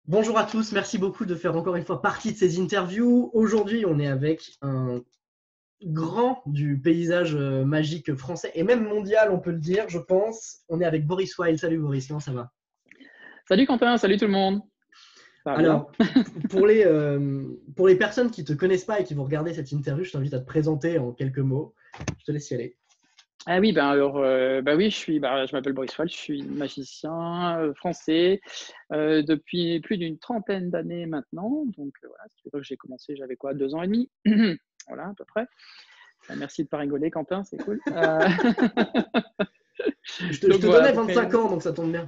Bonjour à tous, merci beaucoup de faire encore une fois partie de ces interviews. Aujourd'hui, on est avec un grand du paysage magique français et même mondial, on peut le dire, je pense. On est avec Boris Wild. Salut Boris, comment ça va? Salut Quentin, salut tout le monde. Ça va bien? Alors, pour les personnes qui ne te connaissent pas et qui vont regarder cette interview, je t'invite à te présenter en quelques mots. Je te laisse y aller. Ah oui, oui, je m'appelle Boris Wall, je suis magicien français depuis plus d'une trentaine d'années maintenant. Donc voilà, ce qui veut dire que j'ai commencé, j'avais quoi, 2 ans et demi, voilà à peu près. Merci de pas rigoler, Quentin, c'est cool. Je te, je Donc te voilà, donnais à peu près. 25 ans, donc ça tombe bien.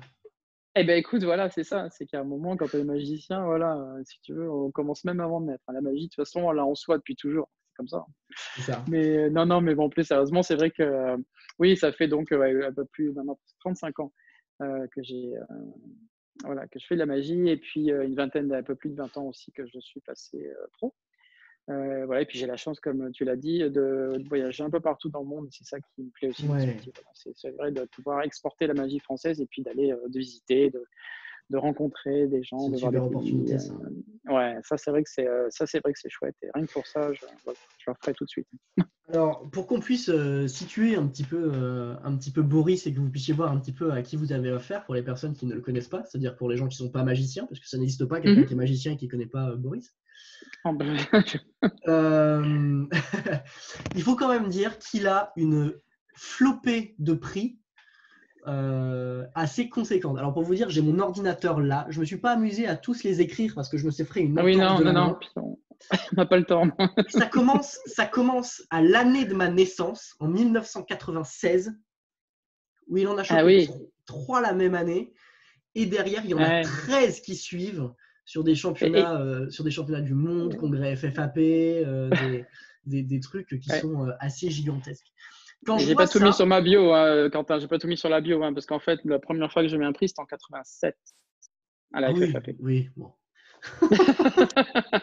Eh ben écoute, voilà, c'est ça. C'est qu'à un moment, quand on est magicien, voilà, si tu veux, on commence même avant de naître. La magie, de toute façon, on l'a en soi depuis toujours. C'est comme ça. C'est ça. Mais non, non, mais bon, plus sérieusement, c'est vrai que oui, ça fait donc ouais, un peu plus maintenant 35 ans que voilà, que je fais de la magie et puis une vingtaine, un peu plus de 20 ans aussi que je suis passé pro. Voilà, et puis j'ai la chance, comme tu l'as dit, de voyager un peu partout dans le monde. C'est ça qui me plaît aussi dans ce Ouais, métier. Voilà. C'est vrai de pouvoir exporter la magie française et puis d'aller de visiter, de rencontrer des gens, c'est une de voir des super pays. opportunité, ça. Ouais, ça c'est vrai que c'est chouette. Et rien que pour ça, voilà, je le referai tout de suite. Alors, pour qu'on puisse situer un petit peu Boris et que vous puissiez voir un petit peu à qui vous avez affaire pour les personnes qui ne le connaissent pas, c'est-à-dire pour les gens qui ne sont pas magiciens, parce que ça n'existe pas quelqu'un qui est Mhm. magicien et qui ne connaît pas Boris. Ah ben, Euh, il faut quand même dire qu'il a une flopée de prix assez conséquente. Alors, pour vous dire, j'ai mon ordinateur là. Je ne me suis pas amusé à tous les écrire parce que je me suis fait une Ah oui, entorse non, de non, la non, main. puis on n'a pas le temps. Ça commence à l'année de ma naissance, en 1996, où il en a Ah chopé oui, trois la même année. Et derrière, il y en a ouais. 13 qui suivent sur des Et, championnats du monde, et- congrès FFAP, des trucs qui ouais. sont assez gigantesques. Quand Et je j'ai vois pas tout mis ça, sur ma bio, hein, Quentin, j'ai pas tout mis sur la bio, hein, parce qu'en fait, la première fois que j'ai mis un prix, c'était en 87 à ah la oui, FFAP. oui, bon.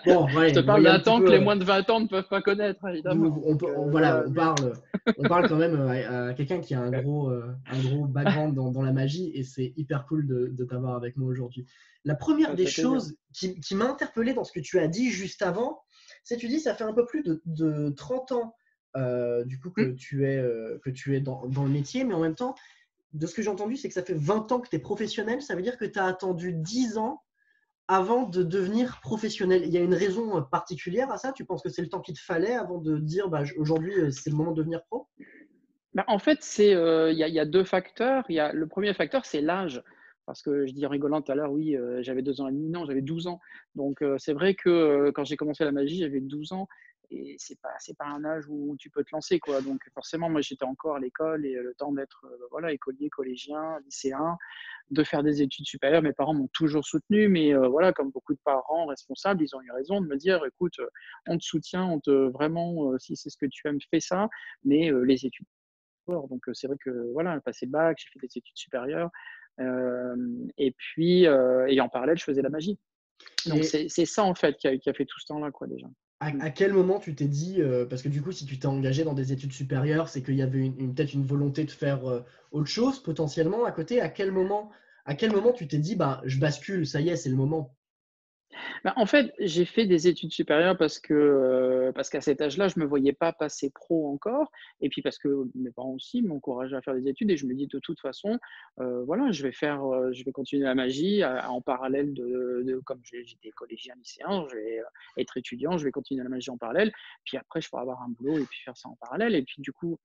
Bon, Je te ouais, parle il y a un d'un petit temps que peu. les moins de 20 ans ne peuvent pas connaître, évidemment. On, Donc peut- on- voilà, voilà, mais on parle quand même à quelqu'un qui a un gros background dans la magie et c'est hyper cool de t'avoir avec moi aujourd'hui. La première ça des fait plaisir. choses qui m'a interpellé dans ce que tu as dit juste avant, c'est que tu dis ça fait un peu plus de 30 ans du coup Hmm. que tu es dans le métier, mais en même temps, de ce que j'ai entendu, c'est que ça fait 20 ans que tu es professionnel, ça veut dire que tu as attendu 10 ans avant de devenir professionnel. Il y a une raison particulière à ça? Tu penses que c'est le temps qu'il te fallait avant de dire bah, aujourd'hui c'est le moment de devenir pro? Bah, en fait, il y a deux facteurs. Le premier facteur, c'est l'âge. Parce que je dis en rigolant tout à l'heure, oui, j'avais 2 ans et demi, non, j'avais 12 ans. Donc, c'est vrai que quand j'ai commencé la magie, j'avais 12 ans. Et c'est pas un âge où tu peux te lancer, quoi. Donc, forcément, moi, j'étais encore à l'école et le temps d'être voilà, écolier, collégien, lycéen, de faire des études supérieures. Mes parents m'ont toujours soutenu, mais voilà, comme beaucoup de parents responsables, ils ont eu raison de me dire, écoute, on te soutient, vraiment, si c'est ce que tu aimes, fais ça, mais les études donc, c'est vrai que voilà, passé le bac, j'ai fait des études supérieures, et puis, et en parallèle, je faisais la magie. Donc Et c'est ça en fait qui a fait tout ce temps-là quoi déjà. Mmh. à quel moment tu t'es dit, parce que du coup, si tu t'es engagé dans des études supérieures, c'est qu'il y avait peut-être une volonté de faire autre chose potentiellement à côté. À quel moment tu t'es dit, bah, je bascule, ça y est, c'est le moment? Bah, en fait, j'ai fait des études supérieures parce qu'à cet âge-là, je me voyais pas passer pro encore et puis parce que mes parents aussi m'encourageaient à faire des études et je me dis: «De toute façon, voilà, je vais continuer la magie en parallèle de comme j'étais collégien, lycéen, je vais, être étudiant, je vais continuer la magie en parallèle, puis après je pourrais avoir un boulot et puis faire ça en parallèle» et puis du coup,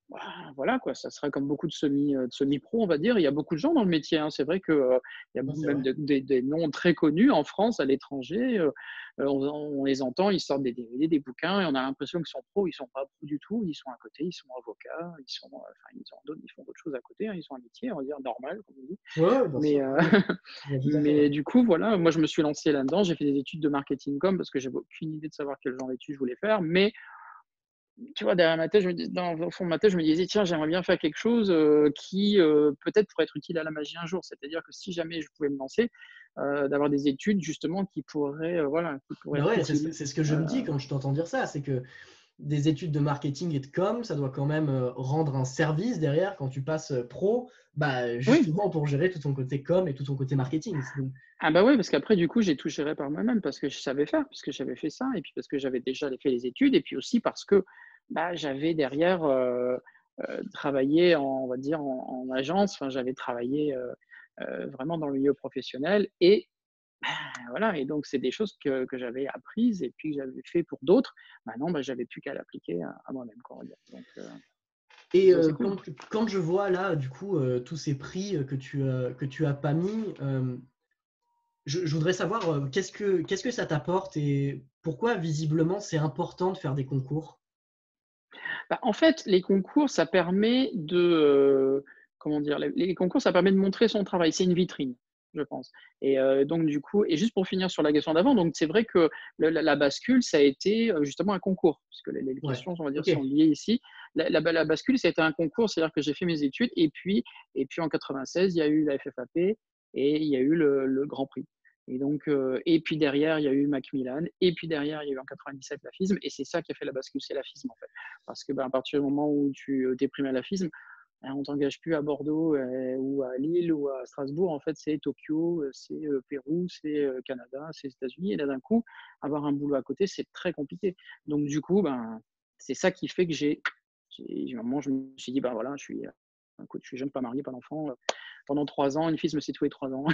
bah, voilà quoi, ça sera comme beaucoup de semi-pro, on va dire. Il y a beaucoup de gens dans le métier, hein. C'est vrai que, il y a Non, c'est même vrai. des noms très connus en France, à l'étranger, on les entend, ils sortent des DVD, des bouquins et on a l'impression qu'ils sont pros, ils sont pas pros du tout. Ils sont à côté, ils sont avocats, enfin ils font d'autres choses à côté, hein. Ils ont un métier, on va dire normal, comme on dit. Ouais, ouais, bien Mais, sûr. Oui, oui. Je vois tout à fait, ouais. mais du coup, voilà, moi je me suis lancé là-dedans. J'ai fait des études de marketing com parce que j'avais aucune idée de savoir quel genre d'études je voulais faire, mais tu vois, derrière ma tête, je me dis au fond de ma tête, je me disais: «Tiens, j'aimerais bien faire quelque chose, qui, peut-être pourrait être utile à la magie un jour». C'est-à-dire que si jamais je pouvais me lancer, d'avoir des études justement qui pourraient, voilà, qui pourraient Bah être ouais, utiles. c'est ce que je Heu, me dis quand je t'entends dire ça, c'est que des études de marketing et de com, ça doit quand même rendre un service derrière quand tu passes pro, bah, Oui. justement pour gérer tout ton côté com et tout ton côté marketing. Ah bah oui, parce qu'après, du coup, j'ai tout géré par moi-même parce que je savais faire, puisque j'avais fait ça, et puis parce que j'avais déjà fait les études, et puis aussi parce que bah, j'avais derrière travaillé, on va dire, en agence. Enfin, j'avais travaillé vraiment dans le milieu professionnel, et voilà. Et donc, c'est des choses que j'avais apprises et puis que j'avais fait pour d'autres. Maintenant, bah, j'avais plus qu'à l'appliquer à moi-même, quoi, on va dire. Donc Et ça, c'est cool. quand je vois là, du coup, tous ces prix que tu as pas mis, je voudrais savoir qu'est-ce que ça t'apporte et pourquoi visiblement c'est important de faire des concours? Bah, en fait, les concours, ça permet de, comment dire? Les concours, ça permet de montrer son travail. C'est une vitrine, je pense. Et donc du coup, et juste pour finir sur la question d'avant, donc c'est vrai que la bascule, ça a été, justement un concours, puisque les Ouais, questions, on va dire, OK. sont liées ici. La bascule, ça a été un concours, c'est-à-dire que j'ai fait mes études, et puis en 96, il y a eu la FFAP et il y a eu le Grand Prix. Et donc, et puis derrière, il y a eu Macmillan, et puis derrière, il y a eu en 97 la FISM, et c'est ça qui a fait la bascule, c'est la FISM, en fait. Parce que, ben, à partir du moment où tu es primé à la FISM, ben, on ne t'engage plus à Bordeaux ou à Lille ou à Strasbourg. En fait, c'est Tokyo, c'est Pérou, c'est Canada, c'est États-Unis. Et là, d'un coup, avoir un boulot à côté, c'est très compliqué. Donc, du coup, ben, c'est ça qui fait que à un moment, je me suis dit, ben voilà, écoute, je suis jeune, pas marié, pas d'enfant. Pendant 3 ans, une fille me suit tous les 3 ans.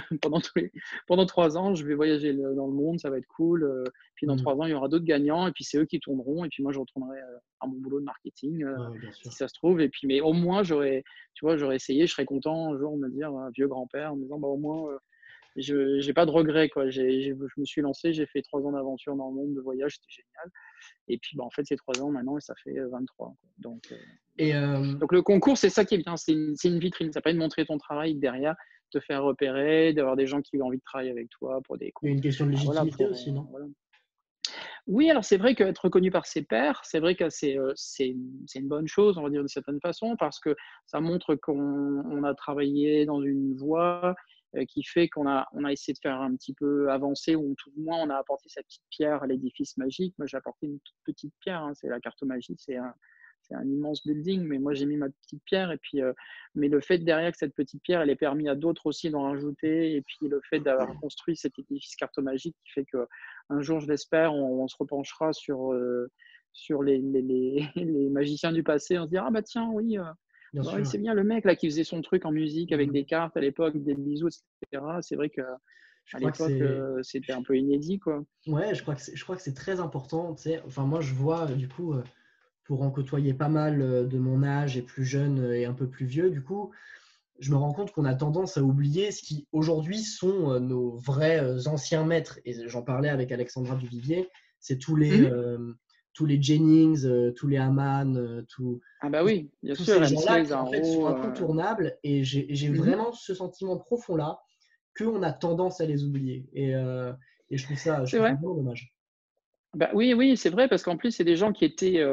Pendant 3 ans, je vais voyager dans le monde, ça va être cool. Puis dans Mmh. 3 ans, il y aura d'autres gagnants, et puis c'est eux qui tourneront. Et puis moi, je retournerai à mon boulot de marketing, Ouais, ouais, bien si sûr. ça se trouve. Et puis, mais au moins, tu vois, j'aurais essayé. Je serais content un jour de me dire, vieux grand-père, en me disant, bah, au moins, je n'ai pas de regrets, quoi. Je me suis lancé, j'ai fait 3 ans d'aventure dans le monde, de voyage, c'était génial. Et puis, bah, en fait, c'est 3 ans maintenant, et ça fait 23, quoi. Donc, Et voilà. Donc, le concours, c'est ça qui est bien. C'est une vitrine. Ça permet de montrer ton travail derrière, te faire repérer, d'avoir des gens qui ont envie de travailler avec toi pour des il y a comptes. une question de Bah, voilà, légitimité aussi, non? voilà. Oui, alors c'est vrai qu'être reconnu par ses pairs, c'est vrai que c'est une bonne chose, on va dire, d'une certaine façon, parce que ça montre qu'on a travaillé dans une voie qui fait qu'on a essayé de faire un petit peu avancer, ou tout du moins on a apporté sa petite pierre à l'édifice magique. Moi, j'ai apporté une toute petite pierre, hein, c'est la carte magie, c'est un immense building, mais moi j'ai mis ma petite pierre. Et puis, mais le fait derrière que cette petite pierre, elle ait permis à d'autres aussi d'en rajouter, et puis le fait d'avoir construit cet édifice carte magique qui fait que un jour, je l'espère, on se repenchera sur les magiciens du passé. On se dira, ah bah tiens, oui, Bien bah oui, sûr. c'est bien le mec là qui faisait son truc en musique avec Mmh. des cartes à l'époque, des bisous, etc. C'est vrai que Je à crois que l'époque, c'est c'était un peu inédit, quoi. ouais, je crois que c'est très important, tu sais? Enfin, moi, je vois, du coup, pour en côtoyer pas mal, de mon âge et plus jeunes, et un peu plus vieux, du coup, je me rends compte qu'on a tendance à oublier ce qui, aujourd'hui, sont, nos vrais, anciens maîtres. Et j'en parlais avec Alexandra Duvivier, c'est Mhm. tous les Jennings, tous les Hamann, Ah bah tous oui, bien tous sûr, ces MC, gens-là qui, en fait, sont Zaro. incontournables. Et j'ai Mhm. vraiment ce sentiment profond-là qu'on a tendance à les oublier. Et je C'est trouve ça vrai. vraiment dommage. Bah, oui, oui, c'est vrai, parce qu'en plus, c'est des gens qui étaient,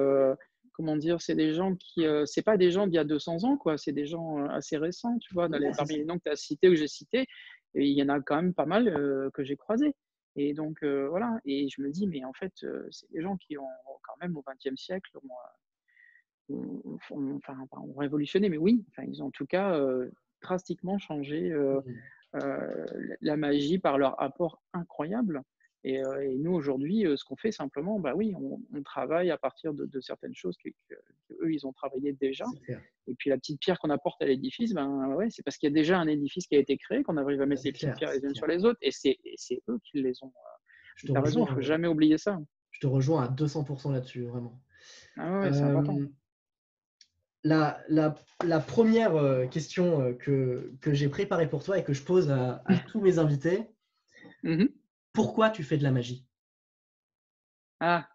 comment dire? C'est des gens qui, c'est pas des gens d'il y a 200 ans, quoi. C'est des gens, assez récents, tu vois? Ouais, c'est ça. Parmi les noms que tu as cités, ou j'ai cités, et il y en a quand même pas mal, que j'ai croisés. Et donc, voilà. Et je me dis: «Mais en fait, c'est des gens qui ont quand même, au XXe siècle, ont révolutionné». Mais oui, enfin, ils ont en tout cas, drastiquement changé, Mmh. la magie par leur apport incroyable. Et nous aujourd'hui, ce qu'on fait simplement, bah oui, on travaille à partir de certaines choses qu'eux, ils ont travaillé déjà. C'est clair, Et puis la petite pierre qu'on apporte à l'édifice, ben ouais, c'est parce qu'il y a déjà un édifice qui a été créé qu'on arrive à mettre c'est les petites clair, pierres les c'est unes clair. sur les autres, et c'est eux qui les ont. Je te Tu as raison, il rejoins, faut jamais oublier ça. je te rejoins à 200 là-dessus, vraiment. Ah ouais, ouais, c'est important. Hem, la 1re, question, que j'ai préparée pour toi et que je pose à tous mes invités: Mmh. «Pourquoi tu fais de la magie?» Ah!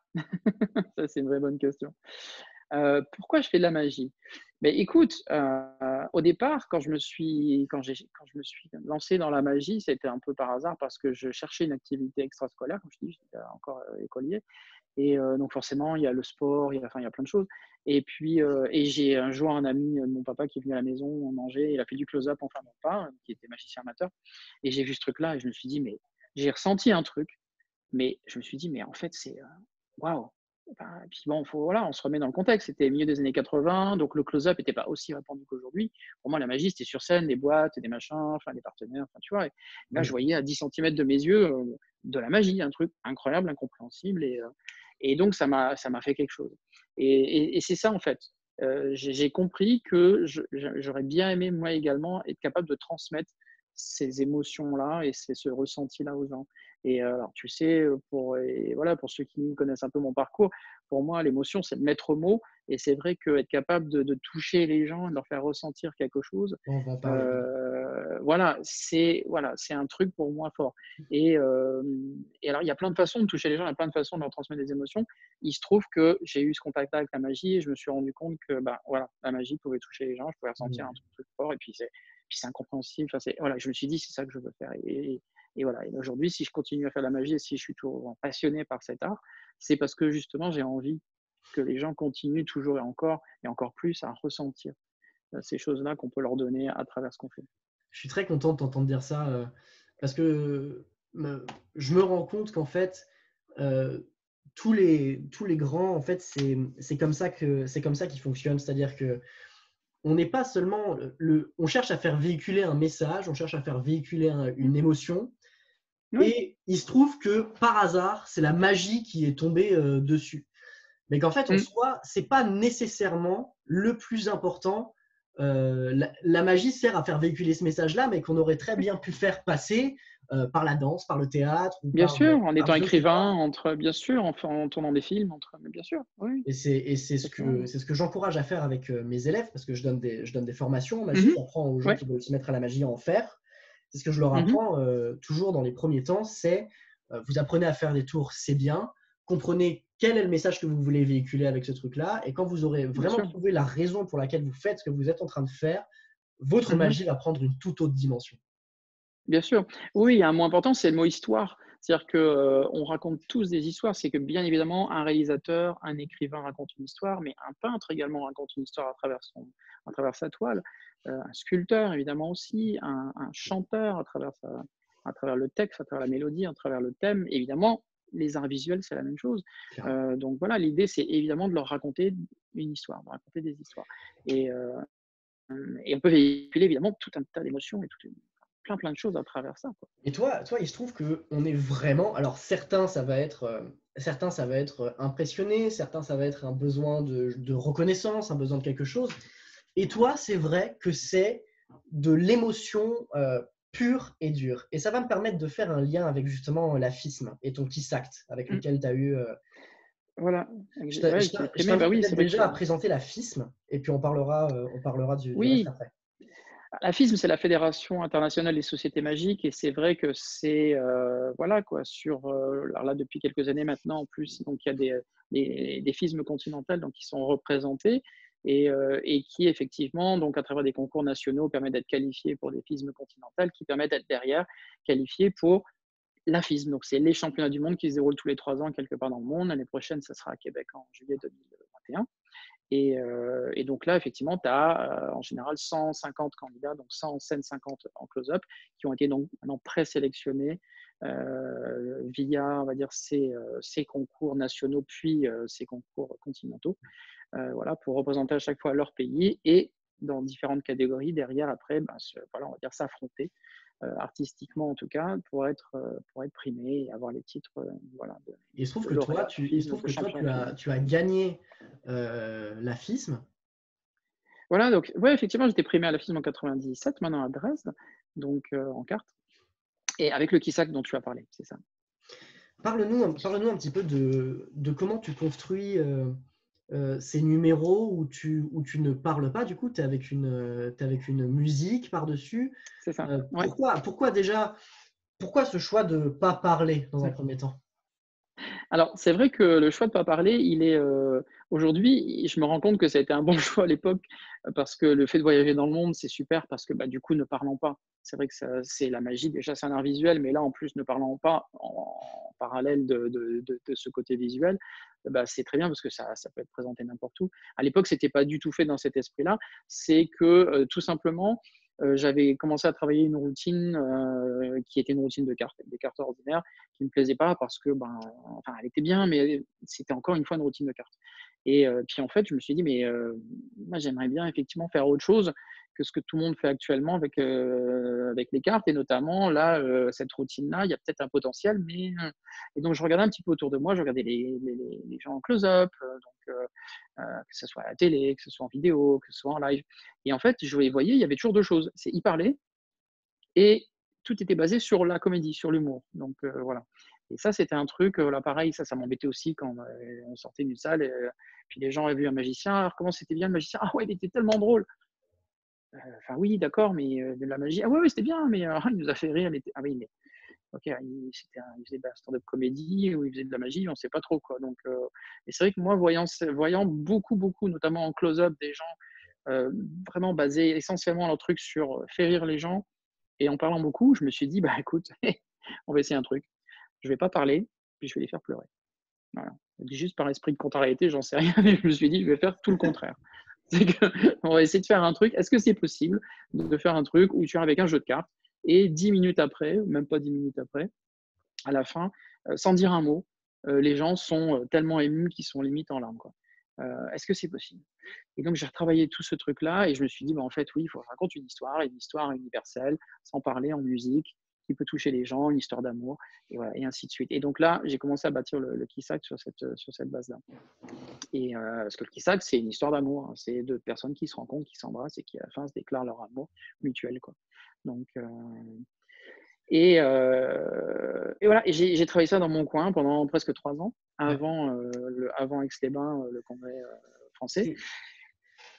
Ça, c'est une vraie bonne question. Pourquoi je fais de la magie? Beh, écoute, au départ, quand je me suis lancé dans la magie, c'était un peu par hasard, parce que je cherchais une activité extrascolaire, comme je te dis, j'étais encore, écolier. Et donc forcément, il y a le sport, il y a plein de choses. Et puis, j'ai un jour un ami, de mon papa, qui est venu à la maison, on mangeait, il a fait du close-up en fin de repas, qui était magicien amateur. Et j'ai vu ce truc-là et je me suis dit: «Mais» j'ai ressenti un truc, mais je me suis dit: «Mais en fait, waouh! Enfin, et puis bon, voilà, on se remet dans le contexte. C'était milieu des années 80, donc le close-up n'était pas aussi répandu qu'aujourd'hui. Pour moi, la magie, c'était sur scène, des boîtes, des machins, enfin des partenaires, enfin tu vois. Et là, je Oui. voyais à 10 centimètres de mes yeux de la magie, un truc incroyable, incompréhensible. Et donc, ça m'a fait quelque chose. Et c'est ça, en fait. J'ai compris que j'aurais bien aimé, moi également, être capable de transmettre ces émotions-là et ce ressenti-là aux gens. Et alors, tu sais, et voilà, pour ceux qui connaissent un peu mon parcours, pour moi, l'émotion, c'est le maître mot. Et c'est vrai qu'être capable de toucher les gens et de leur faire ressentir quelque chose, On va en parler. Oui. voilà, c'est un truc pour moi fort. Et alors, il y a plein de façons de toucher les gens, il y a plein de façons de leur transmettre des émotions. Il se trouve que j'ai eu ce contact avec la magie et je me suis rendu compte que bah, voilà, la magie pouvait toucher les gens, je pouvais ressentir un truc fort et puis c'est incompréhensible. Enfin, voilà, je me suis dit, c'est ça que je veux faire. Et voilà. Et aujourd'hui, si je continue à faire la magie et si je suis toujours passionné par cet art, c'est parce que justement, j'ai envie que les gens continuent toujours et encore plus à ressentir ces choses-là qu'on peut leur donner à travers ce qu'on fait. Je suis très content de t'entendre dire ça parce que je me rends compte qu'en fait, euh, tous les grands, en fait, c'est comme ça qu'ils fonctionnent. C'est-à-dire que on n'est pas seulement on cherche à faire véhiculer un message, on cherche à faire véhiculer une émotion, Oui. et il se trouve que par hasard, c'est la magie qui est tombée dessus. Mais qu'en fait, en Mm. soi, c'est pas nécessairement le plus important. La magie sert à faire véhiculer ce message-là, mais qu'on aurait très bien pu faire passer par la danse, par le théâtre ou Bien sûr, en par étant je ne sais quoi. écrivain, bien sûr, en tournant des films, mais bien sûr, oui, Et exactement. c'est ce que j'encourage à faire avec mes élèves, parce que je donne des formations en magie. Mhm. J'apprends aux gens Ouais. qui veulent se mettre à la magie à en faire. C'est ce que je leur Mhm. apprends toujours dans les premiers temps, c'est vous apprenez à faire des tours, c'est bien. Comprenez quel est le message que vous voulez véhiculer avec ce truc-là. Et quand vous aurez Bien vraiment sûr. trouvé la raison pour laquelle vous faites ce que vous êtes en train de faire, votre Mhm. magie va prendre une toute autre dimension. Bien sûr. Oui, il y a un mot important, c'est le mot histoire. C'est-à-dire que, on raconte tous des histoires. C'est que bien évidemment, un réalisateur, un écrivain raconte une histoire, mais un peintre également raconte une histoire à travers sa toile. Un sculpteur évidemment aussi, un chanteur à travers le texte, à travers la mélodie, à travers le thème. Évidemment, les arts visuels, c'est la même chose. Clairement. Donc voilà, l'idée, c'est évidemment de leur raconter une histoire, de raconter des histoires. Et et on peut véhiculer évidemment tout un tas d'émotions et plein de choses à travers ça, quoi. Et toi, il se trouve qu'on est vraiment. Alors, certains, ça va être impressionné, certains, ça va être un besoin de reconnaissance, un besoin de quelque chose. Et toi, c'est vrai que c'est de l'émotion pure et dure. Et ça va me permettre de faire un lien avec justement la FISM et ton Kissact avec Mmh. lequel tu as eu. Voilà, ouais, qui est Je primé, bah t'invite oui, peut-être c'est vrai déjà que à présenter la FISM et puis on parlera du reste oui, après. la FISM, c'est la Fédération internationale des sociétés magiques et c'est vrai que c'est, voilà quoi, alors là, depuis quelques années maintenant, en plus, donc il y a des FISM continentales donc qui sont représentées et qui effectivement, donc à travers des concours nationaux, permettent d'être qualifiés pour des FISM continentales qui permettent d'être derrière qualifiés pour la FISM. Donc c'est les championnats du monde qui se déroulent tous les 3 ans quelque part dans le monde. L'année prochaine, ça sera à Québec en juillet 2021. Et donc là, effectivement, tu as en général 150 candidats, donc 100 en scène, 50 en close-up, qui ont été donc maintenant présélectionnés via, on va dire, ces concours nationaux, puis ces concours continentaux, voilà, pour représenter à chaque fois leur pays et dans différentes catégories derrière, après, ben, voilà, on va dire s'affronter artistiquement en tout cas, pour être primé et avoir les titres voilà, Il se trouve de que toi, lauréat, FISM, de champion FISM. tu as gagné la FISM. Voilà, donc ouais, effectivement, j'étais primé à la FISM en 97, maintenant à Dresde, donc en carte, et avec le Kissac dont tu as parlé, c'est ça. Parle-nous un petit peu de comment tu construis ces numéros où tu ne parles pas, du coup, t'es avec une musique par-dessus. C'est ça, ouais. Pourquoi ce choix de ne pas parler dans un premier temps? Alors, c'est vrai que le choix de ne pas parler, il est, aujourd'hui, je me rends compte que ça a été un bon choix à l'époque, parce que le fait de voyager dans le monde, c'est super parce que, bah, du coup, ne parlant pas, c'est vrai que c'est la magie, déjà, c'est un art visuel, mais là, en plus, ne parlant pas en parallèle de ce côté visuel, bah, c'est très bien parce que ça peut être présenté n'importe où. À l'époque, c'était pas du tout fait dans cet esprit-là. C'est que, tout simplement, j'avais commencé à travailler une routine qui était une routine de cartes, des cartes ordinaires, qui me plaisait pas parce que, ben, enfin, elle était bien, mais c'était encore une fois une routine de cartes. Et puis en fait, je me suis dit: «Mais moi, j'aimerais bien effectivement faire autre chose que ce que tout le monde fait actuellement avec les cartes et notamment là, cette routine-là, il y a peut-être un potentiel, mais» et donc je regardais un petit peu autour de moi, je regardais les gens en close-up, que ce soit à la télé, que ce soit en vidéo, que ce soit en live et en fait, je les voyais, il y avait toujours 2 choses. C'est ils parlaient et tout était basé sur la comédie, sur l'humour. Donc voilà. Et ça, c'était un truc, là pareil, ça m'embêtait aussi quand, on sortait d'une salle et puis les gens avaient vu un magicien: «Alors comment c'était bien le magicien? Ah ouais, il était tellement drôle!» Enfin oui, d'accord, mais de la magie. Ah ouais, ouais, c'était bien, mais il nous a fait rire, il était ah oui, mais OK, il faisait de la stand-up comédie ou il faisait de la magie, on ne sait pas trop quoi. Donc et c'est vrai que moi, voyant beaucoup, beaucoup, notamment en close-up, des gens, vraiment basés essentiellement leur truc sur, faire rire les gens et en parlant beaucoup, je me suis dit: «Bah écoute, on va essayer un truc. Je vais pas parler, puis je vais les faire pleurer». Voilà. Juste par esprit de contrariété, j'en sais rien, mais je me suis dit: «Je vais faire tout le contraire». C'est qu'on va essayer de faire un truc. Est-ce que c'est possible de faire un truc où tu es avec un jeu de cartes et 10 minutes après, même pas 10 minutes après, à la fin, sans dire un mot, les gens sont, tellement émus qu'ils sont limite en larmes, quoi. Est-ce que c'est possible? Et donc j'ai retravaillé tout ce truc-là et je me suis dit: «Bah, en fait, oui, il faut que je raconte une histoire universelle, sans parler, en musique, qui peut toucher les gens, une histoire d'amour» et voilà et ainsi de suite. Et donc là, j'ai commencé à bâtir le Kissac sur cette base-là. Et parce que le Kissac, c'est une histoire d'amour, hein. C'est 2 personnes qui se rencontrent, qui s'embrassent et qui, à la fin, se déclarent leur amour mutuel, quoi. Donc et voilà et j'ai travaillé ça dans mon coin pendant presque 3 ans, Ouais. avant Aix-les-Bains, le congrès, français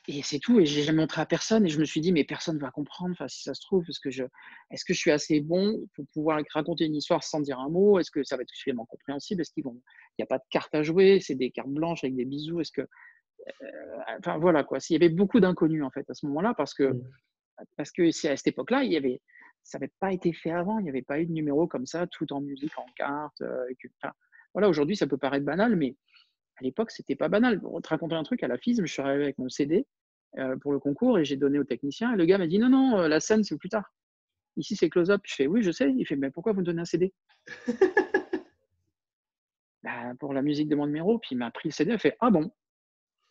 Et et c'est tout et j'ai jamais montré à personne et je me suis dit: «Mais personne va comprendre, enfin, si ça se trouve, est-ce que je suis assez bon pour pouvoir raconter une histoire sans dire un mot? Est-ce que ça va être suffisamment compréhensible? Est-ce qu'ils vont il y a pas de cartes à jouer, c'est des cartes blanches avec des bisous, est-ce que» enfin voilà quoi, s'il y avait beaucoup d'inconnus en fait à ce moment-là mmh. parce que c'est à cette époque-là, ça n'avait pas été fait avant, il n'y avait pas eu de numéro comme ça, tout en musique, en carte, enfin, voilà, aujourd'hui ça peut paraître banal, mais à l'époque c'était pas banal. Pour te raconter un truc, à la FISM, je suis arrivé avec mon CD pour le concours et j'ai donné au technicien et le gars m'a dit: «Non, non, la scène c'est plus tard. Ici c'est close-up». Je fais: «Oui, je sais». Il fait: «Mais pourquoi vous me donnez un CD?» «Bah, pour la musique de mon numéro». Puis il m'a pris le CD, il a fait: «Ah bon?»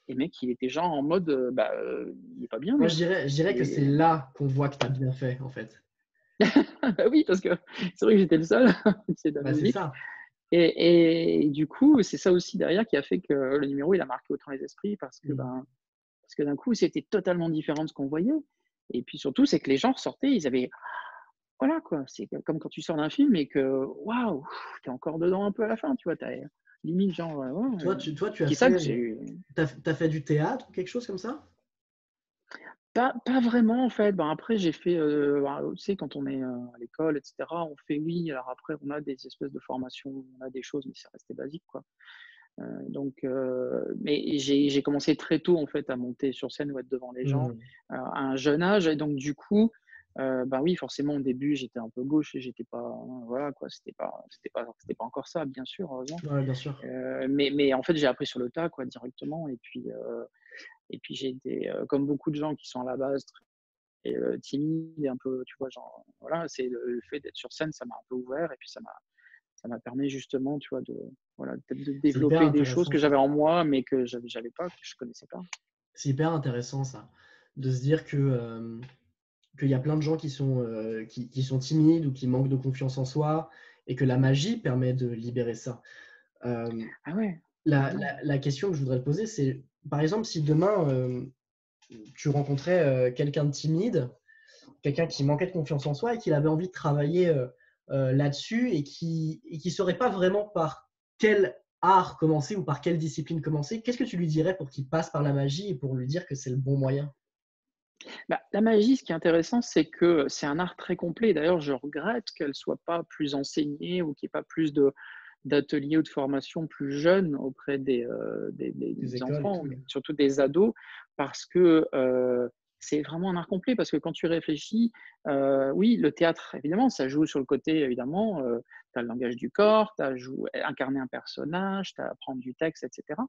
et le mec il était genre en mode, bah, il est pas bien Moi, lui je dirais que c'est et là qu'on voit que tu as bien fait, en fait. bah, oui parce que c'est vrai que j'étais le seul, c'est de la Bah, c'est musique. ça. Et du coup, c'est ça aussi derrière qui a fait que le numéro, il a marqué autant les esprits Mmh. parce que d'un coup, c'était totalement différent de ce qu'on voyait. Et puis surtout, c'est que les gens ressortaient, ils avaient voilà quoi, c'est comme quand tu sors d'un film et que waouh, tu es encore dedans un peu à la fin, tu vois? Tu limite genre, ouais, Toi, tu as qui ça fait, que j'ai tu as fait du théâtre ou quelque chose comme ça? pas vraiment en fait. Ben, après j'ai fait, bah, tu sais quand on est, à l'école et cetera, on fait oui, alors après on a des espèces de formations, on a des choses, mais c'est resté basique quoi. Donc mais j'ai commencé très tôt en fait à monter sur scène ou être devant les gens, Mmh. à un jeune âge et donc du coup, bah, oui forcément au début j'étais un peu gauche et j'étais pas voilà quoi, c'était pas encore ça bien sûr, heureusement. Ouais, bien sûr. Mais en fait j'ai appris sur le tas quoi directement et puis j'ai été, comme beaucoup de gens qui sont à la base très, timides et un peu tu vois genre voilà, c'est le fait d'être sur scène ça m'a un peu ouvert et puis ça m'a permis justement, tu vois, de voilà, peut-être de C'est hyper développer des choses intéressant que ça. j'avais en moi, mais que j'avais pas, que je connaissais pas. C'est hyper intéressant ça, de se dire que, qu'il y a plein de gens qui sont timides ou qui manquent de confiance en soi et que la magie permet de libérer ça. Hem, Ah ouais, carrément. la question que je voudrais te poser, c'est, par exemple, si demain, tu rencontrais, quelqu'un de timide, quelqu'un qui manquait de confiance en soi et qui avait envie de travailler, là-dessus et qui saurait pas vraiment par quel art commencer ou par quelle discipline commencer, qu'est-ce que tu lui dirais pour qu'il passe par la magie et pour lui dire que c'est le bon moyen? Bah, la magie, ce qui est intéressant, c'est que c'est un art très complet. D'ailleurs, je regrette qu'elle soit pas plus enseignée ou qu'il n'y ait pas plus d'ateliers ou de formations plus jeunes auprès Des des écoles et enfants, tout, mais surtout des ados, parce que c'est vraiment un art complet parce que quand tu réfléchis, oui, le théâtre, évidemment, ça joue sur le côté, évidemment, tu as le langage du corps, tu as incarner un personnage, tu as apprendre du texte, etc.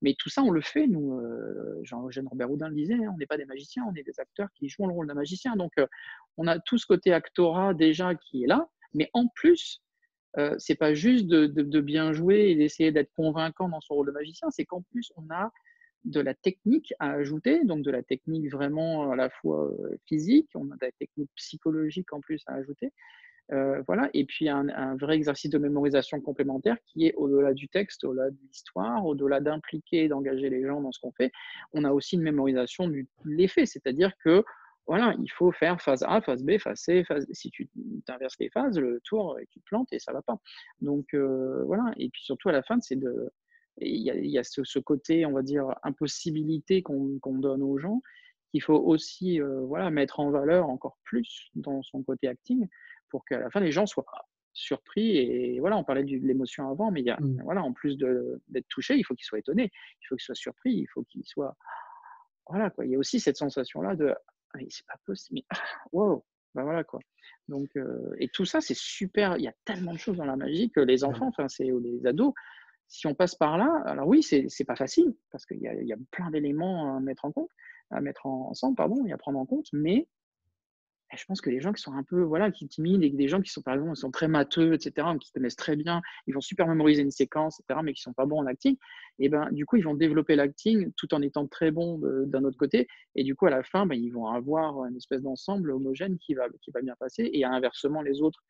Mais tout ça, on le fait, nous. Jean Robert Houdin le disait, hein, on n'est pas des magiciens, on est des acteurs qui jouent le rôle d'un magicien. Donc, on a tout ce côté actorat déjà qui est là, mais en plus, c'est pas juste de bien jouer et d'essayer d'être convaincant dans son rôle de magicien, c'est qu'en plus, on a de la technique à ajouter, donc de la technique vraiment à la fois physique, on a de la technique psychologique en plus à ajouter. Voilà. Et puis un vrai exercice de mémorisation complémentaire qui est au-delà du texte, au-delà de l'histoire, au-delà d'impliquer, d'engager les gens dans ce qu'on fait, on a aussi une mémorisation de l'effet, c'est-à-dire que voilà, il faut faire phase A, phase B, phase C, phase D. Si tu inverses les phases, le tour, tu te plantes et ça va pas. Donc voilà. Et puis surtout à la fin, c'est de il y a ce côté, on va dire, impossibilité qu'on donne aux gens, qu'il faut aussi voilà, mettre en valeur encore plus dans son côté acting pour qu'à la fin, les gens soient surpris. Et voilà, on parlait de l'émotion avant, mais Mm. voilà, en plus d'être touché, il faut qu'ils soient étonnés, il faut qu'ils soient surpris, il faut qu'ils soient. Voilà, quoi. Il y a aussi cette sensation-là de ah, mais c'est pas possible, mais wow, ben voilà, quoi. Donc, et tout ça, c'est super. Il y a tellement de choses dans la magie que les enfants, enfin, c'est ou les ados, si on passe par là, alors oui, c'est pas facile parce qu'il y a plein d'éléments à mettre en compte, ensemble, pardon, et à prendre en compte, mais je pense que les gens qui sont un peu, voilà, qui timident et des gens qui sont, par exemple, ils sont très matheux, etc., qui connaissent très bien, ils vont super mémoriser une séquence, etc., mais qui sont pas bons en acting, et ben, du coup, ils vont développer l'acting tout en étant très bons d'un autre côté, et du coup, à la fin, ben, ils vont avoir une espèce d'ensemble homogène qui va bien passer, et inversement, les autres,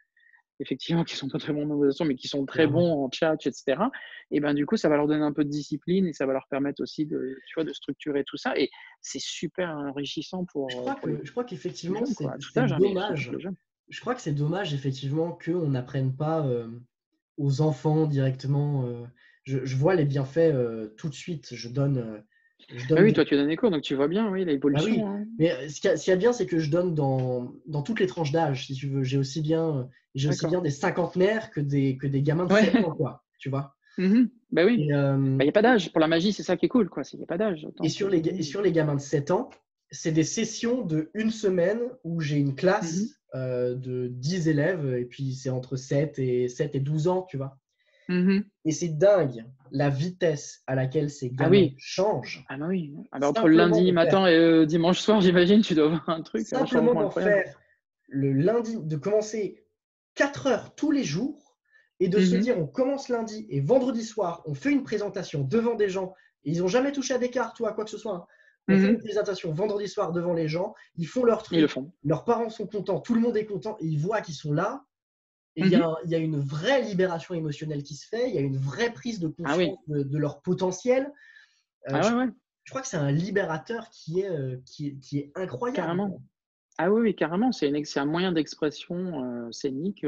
effectivement, qui sont pas très bons en mémorisation, mais qui sont très Clairement. bons en chat, etc. Et ben du coup, ça va leur donner un peu de discipline et ça va leur permettre aussi de, tu vois, de structurer tout ça. Et c'est super enrichissant Je crois les qu'effectivement, jeunes, quoi, à tout c'est âge, hein, mais surtout pour dommage. les jeunes. Je crois que c'est dommage, effectivement, qu'on n'apprenne pas aux enfants directement. Je vois les bienfaits tout de suite. Je Ah donne oui, des. toi, tu donnes des cours, donc tu vois bien, oui, Bah l'évolution, oui, hein. mais ce qu'il y a bien, c'est que je donne dans toutes les tranches d'âge, si tu veux. J'ai aussi D'accord. bien des cinquantenaires que des gamins de 7 Ouais. ans, quoi. Tu vois? Mhm. Ben oui. Et, Ben, il n'y a pas d'âge. Pour la magie, c'est ça qui est cool, quoi. Il n'y a pas d'âge, et autant sur les, et profiter. sur les gamins de 7 ans, c'est des sessions de une semaine où j'ai une Mhm. classe de 10 élèves, et puis c'est entre 7 et 12 ans, tu vois. Mhm. Et c'est dingue la vitesse à laquelle ces Ah gamins oui. changent. Ah bah oui. Ah bah entre le Simplement lundi de faire, matin et dimanche soir, j'imagine, tu dois avoir un truc, un simplement changement d'en incroyable. faire le lundi, de commencer 4 heures tous les jours et de se Mhm. dire on commence lundi et vendredi soir, on fait une présentation devant des gens. Et ils n'ont jamais touché à des cartes ou à quoi que ce soit, hein. On fait une Mhm. présentation vendredi soir devant les gens, ils font leur Ils le truc, font. leurs parents sont contents, tout le monde est content, et ils voient qu'ils sont là. Et Mhm. il y a une vraie libération émotionnelle qui se fait, il y a une vraie prise de Ah oui. conscience de leur potentiel. Euh, Ah je, ouais, ouais, je crois que c'est un libérateur qui est incroyable. carrément. Ah oui, oui, carrément. C'est un moyen d'expression scénique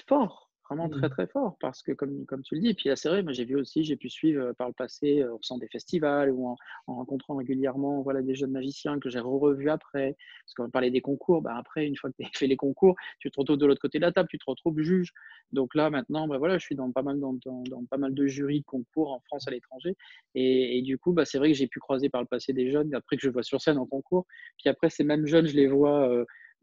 fort, vraiment très Mm. très fort, parce que comme tu le dis, et puis là c'est vrai, moi j'ai vu aussi, j'ai pu suivre par le passé au sein des festivals ou en rencontrant régulièrement voilà, des jeunes magiciens que j'ai revus après, parce qu'on parlait des concours, bah, après une fois que tu as fait les concours, tu te retrouves de l'autre côté de la table, tu te retrouves juge. Donc là maintenant, bah, voilà, je suis dans pas mal de jurys de concours en France, à l'étranger, et du coup bah, c'est vrai que j'ai pu croiser par le passé des jeunes, après que je vois sur scène en concours, puis après ces mêmes jeunes, je les vois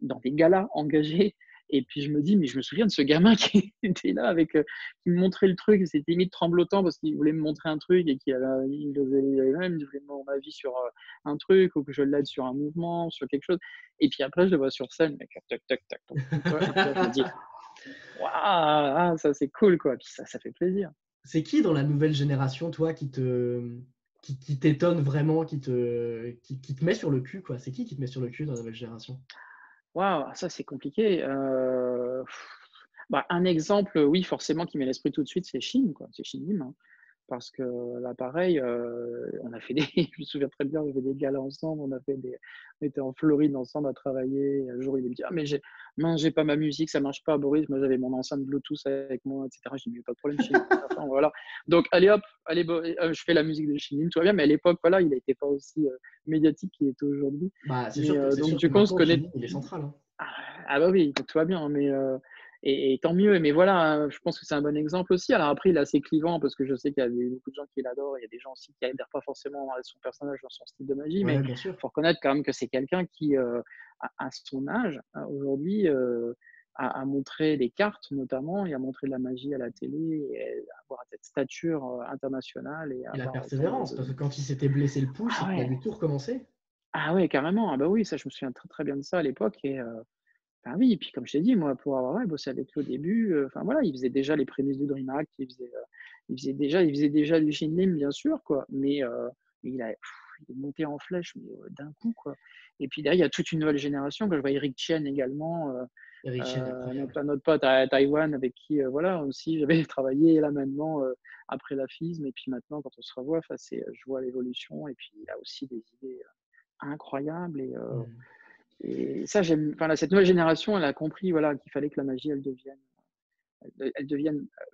dans des galas engagés. Et puis je me dis, mais je me souviens de ce gamin qui était là qui me montrait le truc, c'était limite tremblotant parce qu'il voulait me montrer un truc et il voulait même mon avis sur un truc ou que je l'aide sur un mouvement, sur quelque chose. Et puis après, je le vois sur scène, mec, tac, tac, tac, tac, tac, tac, je me dis, waouh, ah, ça c'est cool, quoi. Puis ça fait plaisir. C'est qui dans la nouvelle génération, toi, qui t'étonne vraiment, qui te met sur le cul, quoi? C'est qui te met sur le cul dans la nouvelle génération? Waouh, ça c'est compliqué. Bah, un exemple, oui, forcément, qui met l'esprit tout de suite, c'est Chine, quoi. C'est Chine Lim, hein. Parce que là, pareil, on a fait des je me souviens très bien, on avait des galas ensemble, on était en Floride ensemble à travailler. Un jour, il me dit: «Ah mais mince, j'ai pas ma musique, ça marche pas, Boris». Moi, j'avais mon enceinte Bluetooth avec moi, et cetera. Je dis: «Mais pas de problème, Chine, enfin, voilà». Donc allez hop, allez je fais la musique de Chine, tout va bien. Mais à l'époque, voilà, il n'était pas aussi, médiatique qu'il est aujourd'hui. Bah, Mais c'est donc sûr du que coup, on se maintenant, connaît. Chili, il est central, hein. Ah ah bah oui, donc tout va bien, mais Et tant mieux. Mais voilà, je pense que c'est un bon exemple aussi. Alors après, il est assez clivant parce que je sais qu'il y a beaucoup de gens qui l'adorent. Il y a des gens aussi qui adhèrent pas forcément à son personnage, à son style de magie. Mais Ouais, bien il sûr. faut reconnaître quand même que c'est quelqu'un qui, à son âge, aujourd'hui, a montré des cartes notamment, et a montré de la magie à la télé, et avoir cette stature internationale et Et la avoir autant persévérance, parce que quand il s'était blessé le pouce, Ah il a ouais, dû tout recommencer. ah ouais, carrément. Ah bah oui, ça, je me souviens très, très bien de ça à l'époque. Et bah oui, et puis comme je t'ai dit, moi, pour avoir ouais, bossé avec lui au début, enfin voilà, il faisait déjà les prémices du DreamHack, il faisait déjà du Shinlim, bien sûr, quoi. Mais il est monté en flèche, mais d'un coup, quoi. Et puis derrière, il y a toute une nouvelle génération, que je vois Eric Chen également, Eric Chen, incroyable. notre pote à Taïwan, avec qui, voilà, aussi j'avais travaillé là maintenant, après la FISM. Et puis maintenant, quand on se revoit, enfin, je vois l'évolution, et puis il a aussi des idées incroyables. Mm. Et ça, j'aime. Enfin, là, cette nouvelle génération, elle a compris, voilà, qu'il fallait que la magie, elle devienne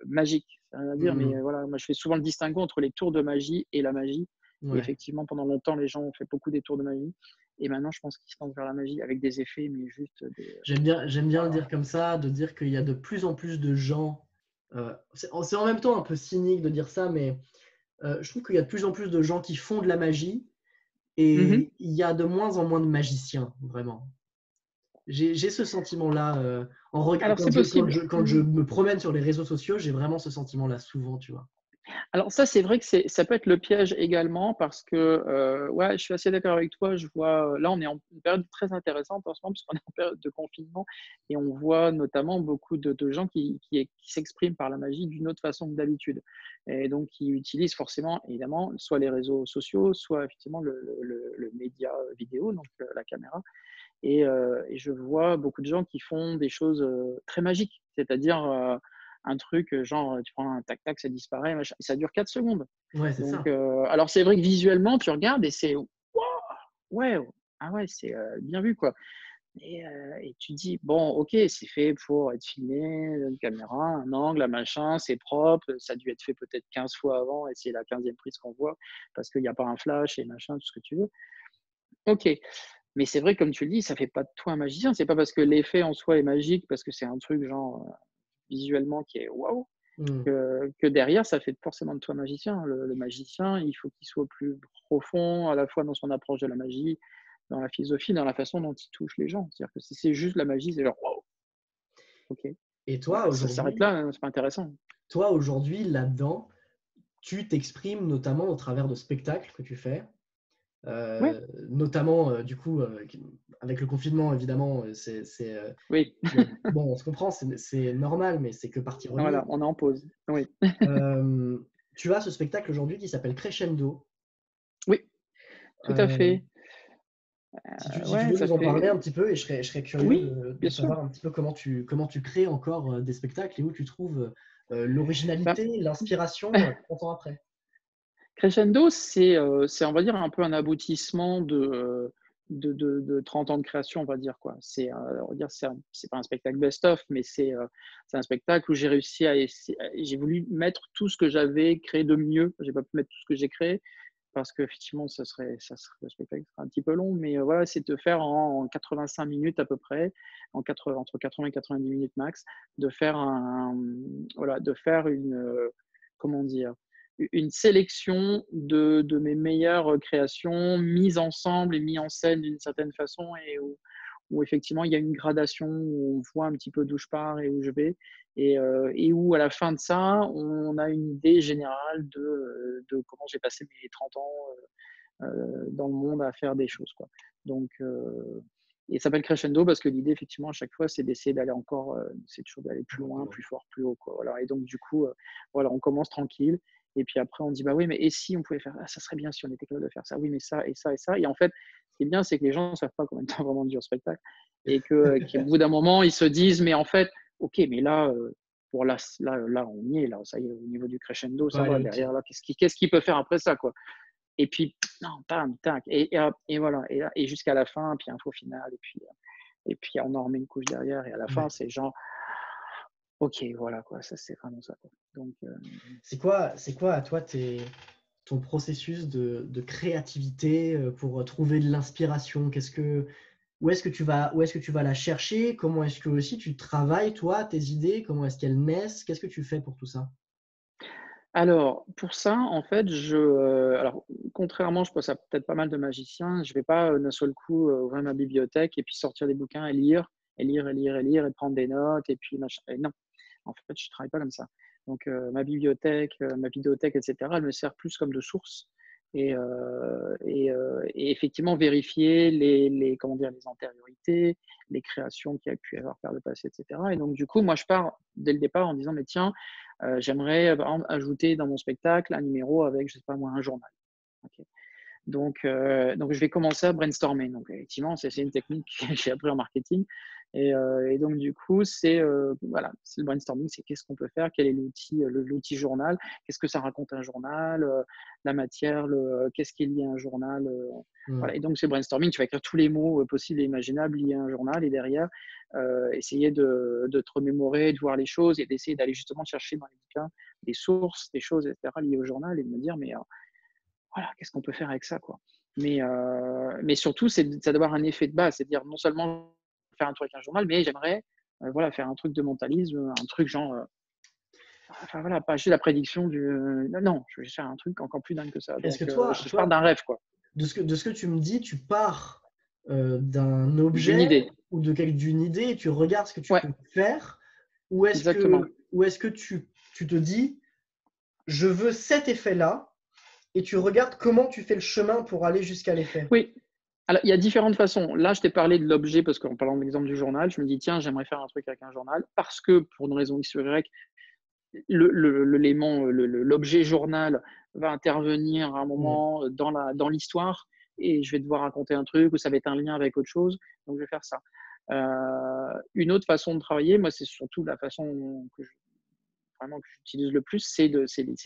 magique. Ça n'a rien à dire, mais Mm, voilà, moi, je fais souvent le distinguo entre les tours de magie et la magie. mm. Et Ouais. effectivement, pendant longtemps, les gens ont fait beaucoup des tours de magie. Et maintenant, je pense qu'ils se tendent vers la magie avec des effets, mais juste des. J'aime bien le Waouh. dire comme ça, de dire qu'il y a de plus en plus de gens. C'est en même temps un peu cynique de dire ça, mais je trouve qu'il y a de plus en plus de gens qui font de la magie Mhm. et il y a de moins en moins de magiciens, vraiment. J'ai ce sentiment-là Alors, quand c'est je, possible. quand je me promène sur les réseaux sociaux, j'ai vraiment ce sentiment-là souvent, tu vois. Alors ça, c'est vrai que ça peut être le piège également, parce que, ouais, je suis assez d'accord avec toi. Je vois, là, on est en une période très intéressante en ce moment, puisqu'on est en période de confinement, et on voit notamment beaucoup de gens qui s'expriment par la magie d'une autre façon que d'habitude, et donc qui utilisent forcément, évidemment, soit les réseaux sociaux, soit effectivement le média vidéo, donc la caméra. Et je vois beaucoup de gens qui font des choses, très magiques. C'est-à-dire, un truc, genre, tu prends un tac tac, ça disparaît, machin, et ça dure 4 secondes. Ouais, c'est Donc, ça. alors c'est vrai que visuellement, tu regardes et c'est: «Waouh! Ouais, ah ouais, c'est, bien vu, quoi». Et tu dis: «Bon, OK, c'est fait pour être filmé, une caméra, un angle, un machin, c'est propre, ça a dû être fait peut-être 15 fois avant, et c'est la 15e prise qu'on voit parce qu'il y a pas un flash et machin, tout ce que tu veux». OK. Mais c'est vrai, comme tu le dis, ça fait pas de toi un magicien. C'est pas parce que l'effet en soi est magique, parce que c'est un truc genre, visuellement qui est waouh, Mm. que derrière ça fait forcément de toi un magicien. Le magicien, il faut qu'il soit plus profond, à la fois dans son approche de la magie, dans la philosophie, dans la façon dont il touche les gens. C'est-à-dire que si c'est juste la magie, c'est genre: «Waouh, OK». Et Ouais, ça s'arrête là, c'est pas intéressant. toi aujourd'hui, là-dedans, tu t'exprimes notamment au travers de spectacles que tu fais. Ouais, Notamment, du coup, avec le confinement, évidemment, oui, bon, on se comprend, c'est normal, mais c'est que partie remise. voilà, on est en pause. Oui. Euh, Tu as ce spectacle aujourd'hui qui s'appelle Crescendo. Oui, tout à Euh, fait. si tu Ouais, veux ça nous en parler fait un petit peu, et je serais curieux oui, de bien sûr. savoir un petit peu comment tu crées encore des spectacles et où tu trouves Bah l'originalité, l'inspiration 30 ans après. Crescendo, c'est, on va dire, un peu un aboutissement de 30 ans de création, on va dire, quoi. On va dire, c'est pas un spectacle best-of, mais c'est un spectacle où j'ai voulu mettre tout ce que j'avais créé de mieux. J'ai pas pu mettre tout ce que j'ai créé parce qu'effectivement, le spectacle serait un petit peu long, mais voilà, c'est de faire en 85 minutes à peu près, entre 80 et 90 minutes max, de faire voilà, de faire comment dire? Une sélection de mes meilleures créations, mises ensemble et mis en scène d'une certaine façon, et où effectivement il y a une gradation, où on voit un petit peu d'où je pars et où je vais, et où à la fin de ça, on a une idée générale de comment j'ai passé mes 30 ans, dans le monde à faire des choses, quoi. Donc, il s'appelle Crescendo parce que l'idée, effectivement, à chaque fois, c'est d'essayer d'aller encore, c'est toujours d'aller plus Encore plus loin, loin. plus fort, plus haut, quoi. Voilà. Et donc, du coup, voilà, on commence tranquille. Et puis après, on dit: «Bah oui, mais et si on pouvait faire, ah, ça serait bien si on était capable de faire ça. Oui, mais ça et ça et ça». Et en fait, ce qui est bien, c'est que les gens ne savent pas combien de temps vraiment dure le spectacle, et qu'au bout d'un moment, ils se disent: «Mais en fait, OK, mais là, pour là, on y est, là, ça y est, au niveau du On crescendo, peut ça aller va. au-dessus. Derrière, là, qu'est-ce qu'il peut faire après ça, quoi?» Et puis, non, bam, tac, et hop, et voilà, et jusqu'à la fin, puis un faux final, et puis on en remet une couche derrière, et à la fin, Ouais. c'est genre, OK, voilà, quoi, ça, c'est vraiment ça, quoi. Donc, C'est quoi à toi ton processus de créativité pour trouver de l'inspiration? où est-ce que tu vas la chercher? Comment est-ce que aussi tu travailles, toi, tes idées? Comment est-ce qu'elles naissent? Qu'est-ce que tu fais pour tout ça? Alors, pour ça, en fait, alors, contrairement, je pense à peut-être pas mal de magiciens, je vais pas, d'un seul coup, ouvrir ma bibliothèque et puis sortir des bouquins et lire et lire et lire et lire et prendre des notes et puis machin et non, en fait, je travaille pas comme ça. Donc, ma bibliothèque et cetera, elle me sert plus comme de source et effectivement vérifier les comment dire? Les antériorités, les créations qu'il y a pu y avoir par le passé et cetera et donc du coup, moi, je pars dès le départ en disant: «Mais tiens, j'aimerais, par exemple, ajouter dans mon spectacle un numéro avec, je sais pas moi, un journal». OK. Donc je vais commencer à brainstormer. Donc effectivement, c'est une technique que j'ai appris en marketing et donc du coup, voilà, c'est le brainstorming, c'est qu'est-ce qu'on peut faire? Quel est l'outil, l'outil journal? Qu'est-ce que ça raconte un journal? La matière, qu'est-ce qui est lié à un journal? Mmh. Voilà et donc c'est brainstorming, tu vas écrire tous les mots, possibles et imaginables liés à un journal et derrière, essayer de te remémorer, de voir les choses et d'essayer d'aller justement chercher dans les bouquins des sources, des choses et cetera liées au journal et de me dire: «Mais voilà, qu'est-ce qu'on peut faire avec ça, quoi?» Mais surtout, c'est d'avoir un effet de base, c'est-à-dire non seulement faire un truc avec un journal, mais j'aimerais, voilà, faire un truc de mentalisme, un truc genre, enfin voilà, pas juste la prédiction non, non, je vais faire un truc encore plus dingue que ça. Est-ce Donc, que toi je pars toi, d'un rêve, quoi, de ce que tu me dis, tu pars, d'un d'une objet idée. ou d'une idée et tu regardes ce que tu Ouais, peux faire? exactement. Ou est-ce que tu te dis: «Je veux cet effet-là» et tu regardes comment tu fais le chemin pour aller jusqu'à l'effet? Oui, alors il y a différentes façons. Là, je t'ai parlé de l'objet parce qu'en parlant de l'exemple du journal, je me dis: «Tiens, j'aimerais faire un truc avec un journal» parce que pour une raison X ou Y, l'objet journal va intervenir à un Mmh. moment dans l'histoire et je vais devoir raconter un truc ou ça va être un lien avec autre chose, donc je vais faire ça. Une autre façon de travailler, moi, c'est surtout la façon vraiment que j'utilise le plus, c'est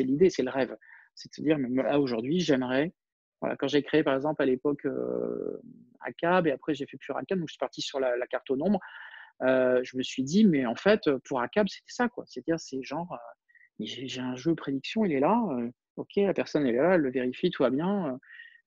l'idée, c'est le rêve. C'est de se dire: «Mais là, aujourd'hui, j'aimerais» voilà, quand j'ai créé, par exemple, à l'époque, ACAB et après j'ai fait plus ACAB, donc je suis parti sur la carte au nombre. Je me suis dit: «Mais en fait, pour ACAB, c'était ça, quoi». C'est-à-dire, c'est genre, j'ai un jeu prédiction, il est là, OK, la personne elle est là, elle le vérifie, tout va bien,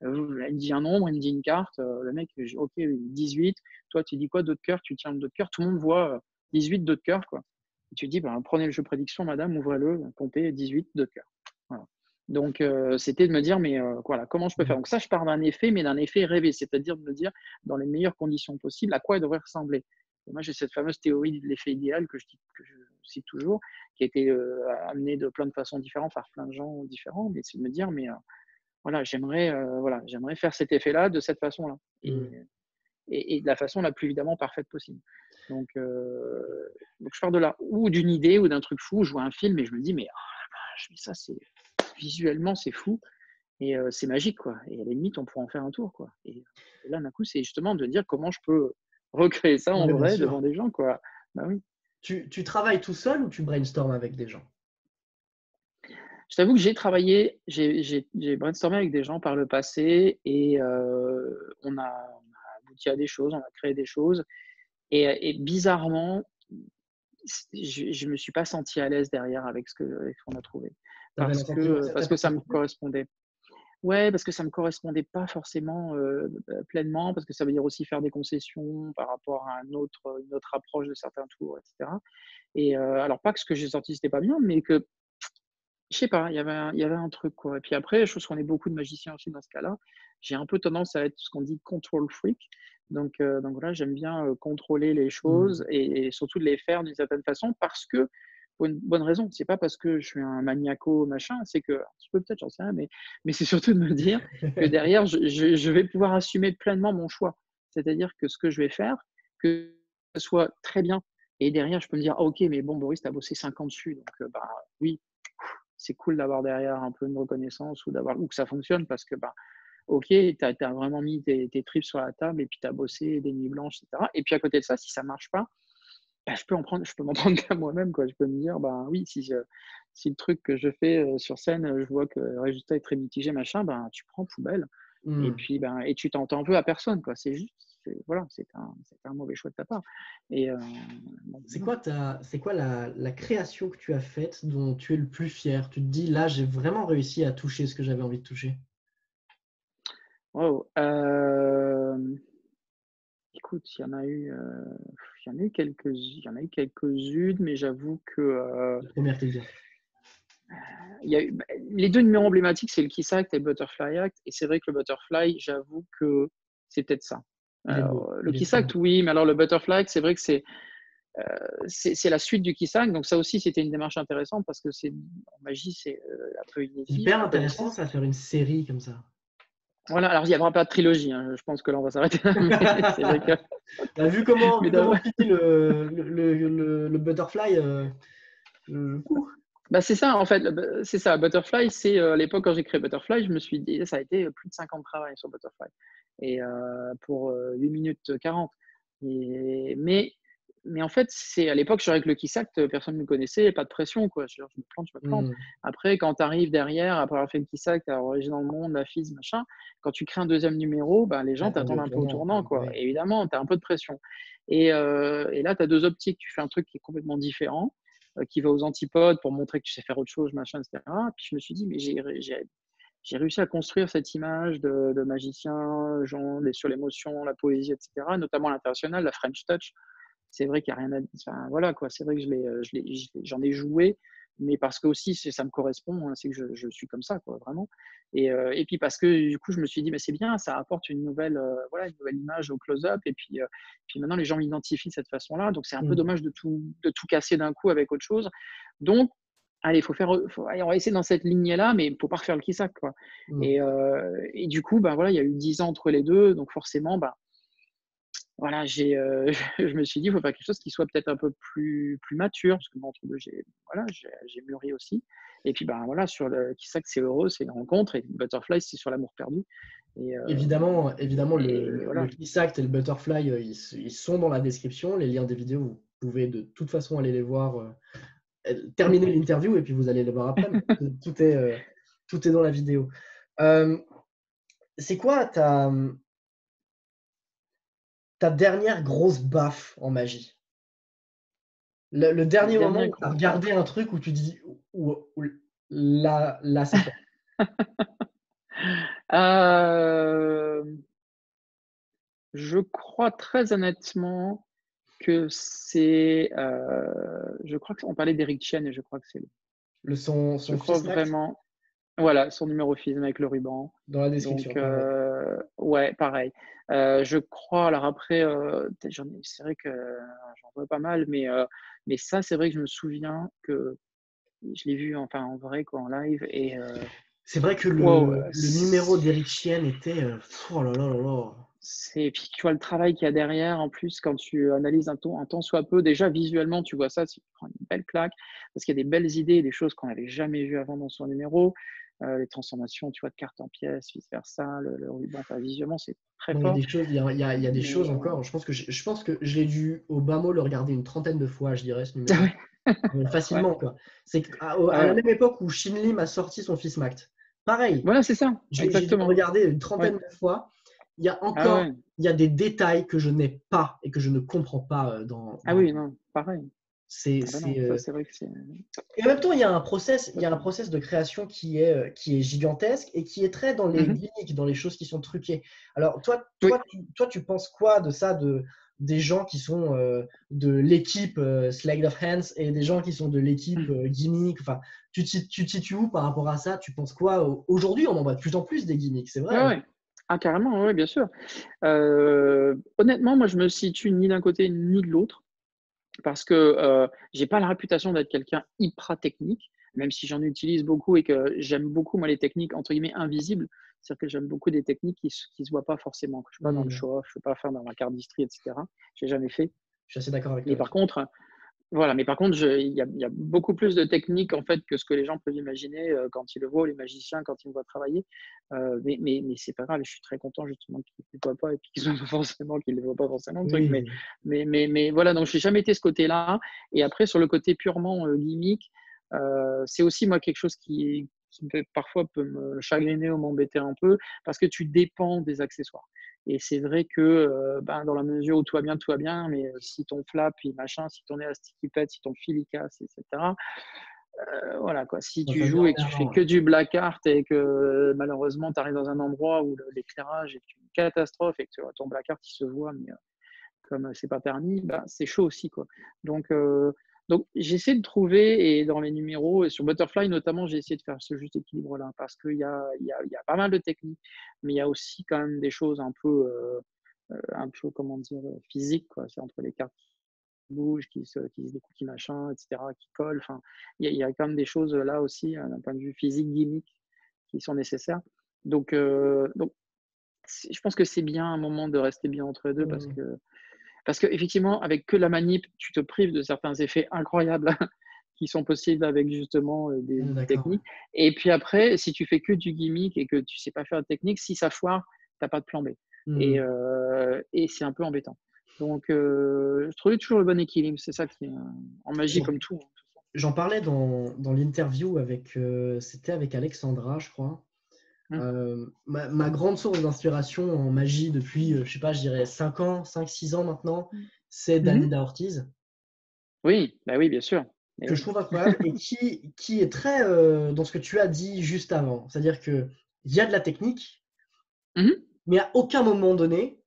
elle me dit un nombre, il me dit une carte, le mec, OK, 18, toi tu dis quoi d'autre cœur? Tu tiens le dos de cœur, tout le monde voit, 18 dos de cœur, quoi. Et tu dis: «Ben, prenez le jeu prédiction madame, ouvrez-le, comptez 18 dos de cœur». Voilà. Donc c'était de me dire: «Mais voilà, comment je peux faire?» Mmh. donc ça, je pars d'un effet, mais d'un effet rêvé, c'est-à-dire de me dire, dans les meilleures conditions possibles, à quoi elle devrait ressembler. Et moi, j'ai cette fameuse théorie de l'effet idéal que je cite toujours, qui a été, amenée de plein de façons différentes par plein de gens différents, mais c'est de me dire: «Mais, voilà, j'aimerais faire cet effet-là de cette façon-là» Mmh. et de la façon la plus évidemment parfaite possible. Donc je pars de là, ou d'une idée ou d'un truc fou. Je vois un film et je me dis: «Mais, oh la vache, mais ça c'est visuellement, c'est fou et c'est magique, quoi et à la limite, on pourrait en faire un tour, quoi» et là, d'un coup, c'est justement de dire: «Comment je peux recréer ça en Ouais, bien vrai sûr. devant des gens, quoi?» Bah oui. Tu travailles tout seul ou tu brainstormes avec des gens? Je t'avoue que j'ai brainstormé avec des gens par le passé et on a abouti à des choses, on a créé des choses et bizarrement, je me suis pas senti à l'aise derrière avec ce qu'on a trouvé. Tu avais le sentiment que ça Parce que ça me t'appartenait plus? correspondait. Ouais, parce que ça me correspondait pas forcément, pleinement, parce que ça veut dire aussi faire des concessions par rapport à une autre approche de certains tours et cetera alors pas que ce que j'ai sorti, c'était pas bien, mais que je sais pas, il y avait un truc, quoi et puis après, je pense qu'on est beaucoup de magiciens aussi dans ce cas-là. J'ai un peu tendance à être ce qu'on dit control freak, donc voilà, j'aime bien, contrôler les Mmh. choses et surtout de les faire d'une certaine façon parce que pour une bonne raison. C'est pas parce que je suis un maniaco machin, c'est que un petit peu peut-être, j'en sais rien, mais c'est surtout de me dire que derrière, je vais pouvoir assumer pleinement mon choix. C'est-à-dire que ce que je vais faire, que ce soit très bien et derrière, je peux me dire: «Ah OK, mais bon, Boris, tu as bossé 5 ans dessus, donc bah, oui, c'est cool d'avoir derrière un peu une reconnaissance ou que ça fonctionne parce que, bah, OK, tu as vraiment mis tes tripes sur la table et puis tu as bossé des nuits blanches et cetera et puis à côté de ça, si ça marche pas, bah, je peux m'en prendre qu'à moi-même, quoi. Je peux me dire: «Ben, oui, si le truc que je fais, sur scène, je vois que le résultat est très mitigé, machin, ben, tu prends poubelle et Mmh. puis, ben et tu t'en veux à personne, quoi. C'est juste, voilà, c'était un mauvais choix de ta part et bon, voilà. C'est quoi la création que tu as faite dont tu es le plus fier? Tu te dis: «Là, j'ai vraiment réussi à toucher ce que j'avais envie de toucher»? Waouh, écoute, il y en a eu quelques-unes, mais j'avoue que La première qui te vient. il y a eu, les deux numéros emblématiques, c'est le Kiss Act et le Butterfly Act. Et c'est vrai que le Butterfly, j'avoue que c'est peut-être ça. Il est beau. Alors, le Il est Kiss très Act, beau. oui, mais alors le Butterfly Act, c'est vrai que c'est la suite du Kiss Act. Donc ça aussi, c'était une démarche intéressante parce que en magie, c'est un peu inédit à Hyper ma intéressant, connaissance. ça, faire une série comme ça. Voilà, alors il n'y aura pas de trilogie, hein. Je pense que là, on va s'arrêter là. Mais c'est vrai que. Bah, vu comment, Mais vu comment finit le Butterfly, ouh. bah, c'est ça, en fait. C'est ça. Butterfly, c'est à l'époque, quand j'ai créé Butterfly, je me suis dit, ça a été plus de 5 ans de travail sur Butterfly. Et pour 8 minutes 40. Mais en fait, c'est à l'époque, je dirais que le Kissact, personne ne me connaissait, pas de pression, quoi. Je me plante, je me plante. Hmm. Après, quand tu arrives derrière, après avoir fait le Kissact, avoir Origine dans le monde, la FIS, machin, quand tu crées un deuxième numéro, bah, les gens Attendez t'attendent au un peu au tournant. tournant, quoi. Oui. Et évidemment, tu as un peu de pression. Et là, tu as deux optiques. Tu fais un truc qui est complètement différent, qui va aux antipodes pour montrer que tu sais faire autre chose, machin, etc. Puis je me suis dit, mais j'ai réussi à construire cette image de magicien, genre, sur l'émotion, la poésie, etc., notamment à l'international, la French Touch. C'est vrai qu'il n'y a rien à dire. Enfin, voilà, quoi. C'est vrai que j'en ai joué, mais parce que aussi ça me correspond, hein, c'est que je suis comme ça, quoi, vraiment. Et puis parce que du coup, je me suis dit, mais c'est bien, ça apporte une nouvelle image au close-up. Et puis maintenant, les gens m'identifient de cette façon-là. Donc, c'est un peu Hmm. dommage de tout casser d'un coup avec autre chose. Donc, allez, allez, on va essayer dans cette lignée-là, mais il ne faut pas refaire le Kissac, quoi. Hmm. Et du coup, ben, voilà, il y a eu 10 ans entre les deux. Donc, forcément, ben, voilà, je me suis dit, il faut faire quelque chose qui soit peut-être un peu plus mature, parce que moi, entre deux, j'ai mûri aussi. Et puis, ben voilà, sur le Kissac, c'est heureux, c'est une rencontre, et Butterfly, c'est sur l'amour perdu. Et, Évidemment, et le voilà. Kiss Act et le Butterfly, ils sont dans la description. Les liens des vidéos, vous pouvez de toute façon aller les voir, terminer l'interview et puis vous allez les voir après. Mais tout est dans la vidéo. Euh, c'est quoi ta dernière grosse baffe en magie? Le dernier moment Dernière où tu as grosse regardé baffe. un truc où tu dis là c'est fort. Euh, je crois très honnêtement que je crois qu'on parlait d'Eric Chen, et je crois que c'est lui. Je Son crois fils Mac vraiment. Voilà, son numéro film avec le ruban. dans la Donc, description, pareil. ouais, pareil. Je crois, alors après, c'est vrai que j'en vois pas mal, mais ça, c'est vrai que je me souviens que je l'ai vu enfin, en vrai, quoi, en live. Et C'est vrai que wow, le numéro d'Eric Chien était. Oh là là là là. puis tu vois le travail qu'il y a derrière, en plus, quand tu analyses un tant soit peu, déjà visuellement, tu vois ça, tu prends une belle claque, parce qu'il y a des belles idées, des choses qu'on n'avait jamais vues avant dans son numéro, les transformations, tu vois, de cartes en pièces, vice-versa, le ruban, enfin, visuellement, c'est très Non, il y a fort. des choses, il y a des choses Mais encore. Je pense que je l'ai dû au bas mot le regarder une trentaine de fois, je dirais, ce ah numéro. ouais, Mais ouais, facilement, quoi. C'est ah à la ouais. même époque où Shin Lim a sorti son fils Mact. Pareil, Voilà, c'est ça, j'ai dû le exactement. regarder une Ouais, trentaine de fois. ah ouais. Il y a des détails que je n'ai pas et que je ne comprends pas Ah oui, non, pareil. c'est, Ah ben c'est, non, ça euh, c'est vrai que c'est Et en même temps, il y a un complètement. process de création qui est gigantesque et qui est très dans les Mhm. gimmicks, dans les choses qui sont truquées. Alors, Oui. tu penses quoi de ça, des gens qui sont de l'équipe Sleight of Hands et des gens qui sont de l'équipe gimmick. Enfin, tu te situes où par rapport à ça? Tu penses quoi? Aujourd'hui, on en voit de plus en plus des gimmicks, c'est Ouais, vrai. ouais. Ah, carrément, ouais, bien sûr. Honnêtement, moi, je me situe ni d'un côté ni de l'autre. Parce que j'ai pas la réputation d'être quelqu'un hyper technique, même si j'en utilise beaucoup et que j'aime beaucoup, moi, les techniques entre guillemets invisibles. C'est-à-dire que j'aime beaucoup des techniques qui se voient pas forcément, que je ne suis pas dans le Hmm, show-off, je ne peux pas faire dans la cardistry, etc. J'ai jamais fait. je suis assez d'accord avec toi Mais par là-dessus. contre, voilà, mais par contre, il y a beaucoup plus de techniques en fait que ce que les gens peuvent imaginer quand ils le voient, les magiciens, quand ils me voient travailler. Mais c'est pas grave, je suis très content justement qu'ils ne le voient pas et puis qu'ils ne le voient pas forcément le truc. Mais, Oui, mais, mais, mais voilà, donc je n'ai jamais été ce côté-là. Et après, sur le côté purement gimmick, c'est aussi moi quelque chose qui parfois peut me chagriner ou m'embêter un peu parce que tu dépends des accessoires. Et c'est vrai que ben, dans la mesure où tout va bien, mais si ton flap, puis machin, si ton élastique il pète, si ton fil il casse, etc. Voilà quoi. Si on tu va dire joues et on que est tu fais avant. que du black art et que malheureusement tu arrives dans un endroit où l'éclairage est une catastrophe et que ton black art il se voit, mais comme c'est pas permis, bah, c'est chaud aussi, quoi. Donc, heu, donc j'essaie de trouver et dans les numéros et sur Butterfly notamment, j'ai essayé de faire ce juste équilibre-là parce qu'il y a pas mal de techniques, mais il y a aussi quand même des choses un peu, comment dire, physiques, quoi. C'est entre les cartes qui bougent, qui se découpent, machin, et cetera, qui collent. Enfin, il y a quand même des choses, là aussi, d'un point de vue physique, gimmick, qui sont nécessaires. Donc je pense que c'est bien à un moment de rester bien entre les deux Mmh. parce que effectivement, avec que la manip, tu te prives de certains effets incroyables qui sont possibles avec justement On est des d'accord. techniques. Et puis après, si tu fais que du gimmick et que tu sais pas faire de technique, si ça foire, t'as pas de plan B. Mmh. Et c'est un peu embêtant. Donc, je trouvais toujours le bon équilibre. C'est ça qui est en magie J'en comme tout, hein. j'en parlais dans l'interview avec, c'était avec Alexandra, je crois. Mmh. Ma grande source d'inspiration en magie depuis, je sais pas, je dirais 5 ans, 5-6 ans maintenant, c'est Mmh. Danyda Ortiz, Oui, bah oui, bien sûr. Et que je oui. trouve incroyable et qui est très, dans ce que tu as dit juste avant. C'est-à-dire qu'il y a de la technique, Mmh. mais à aucun moment donné,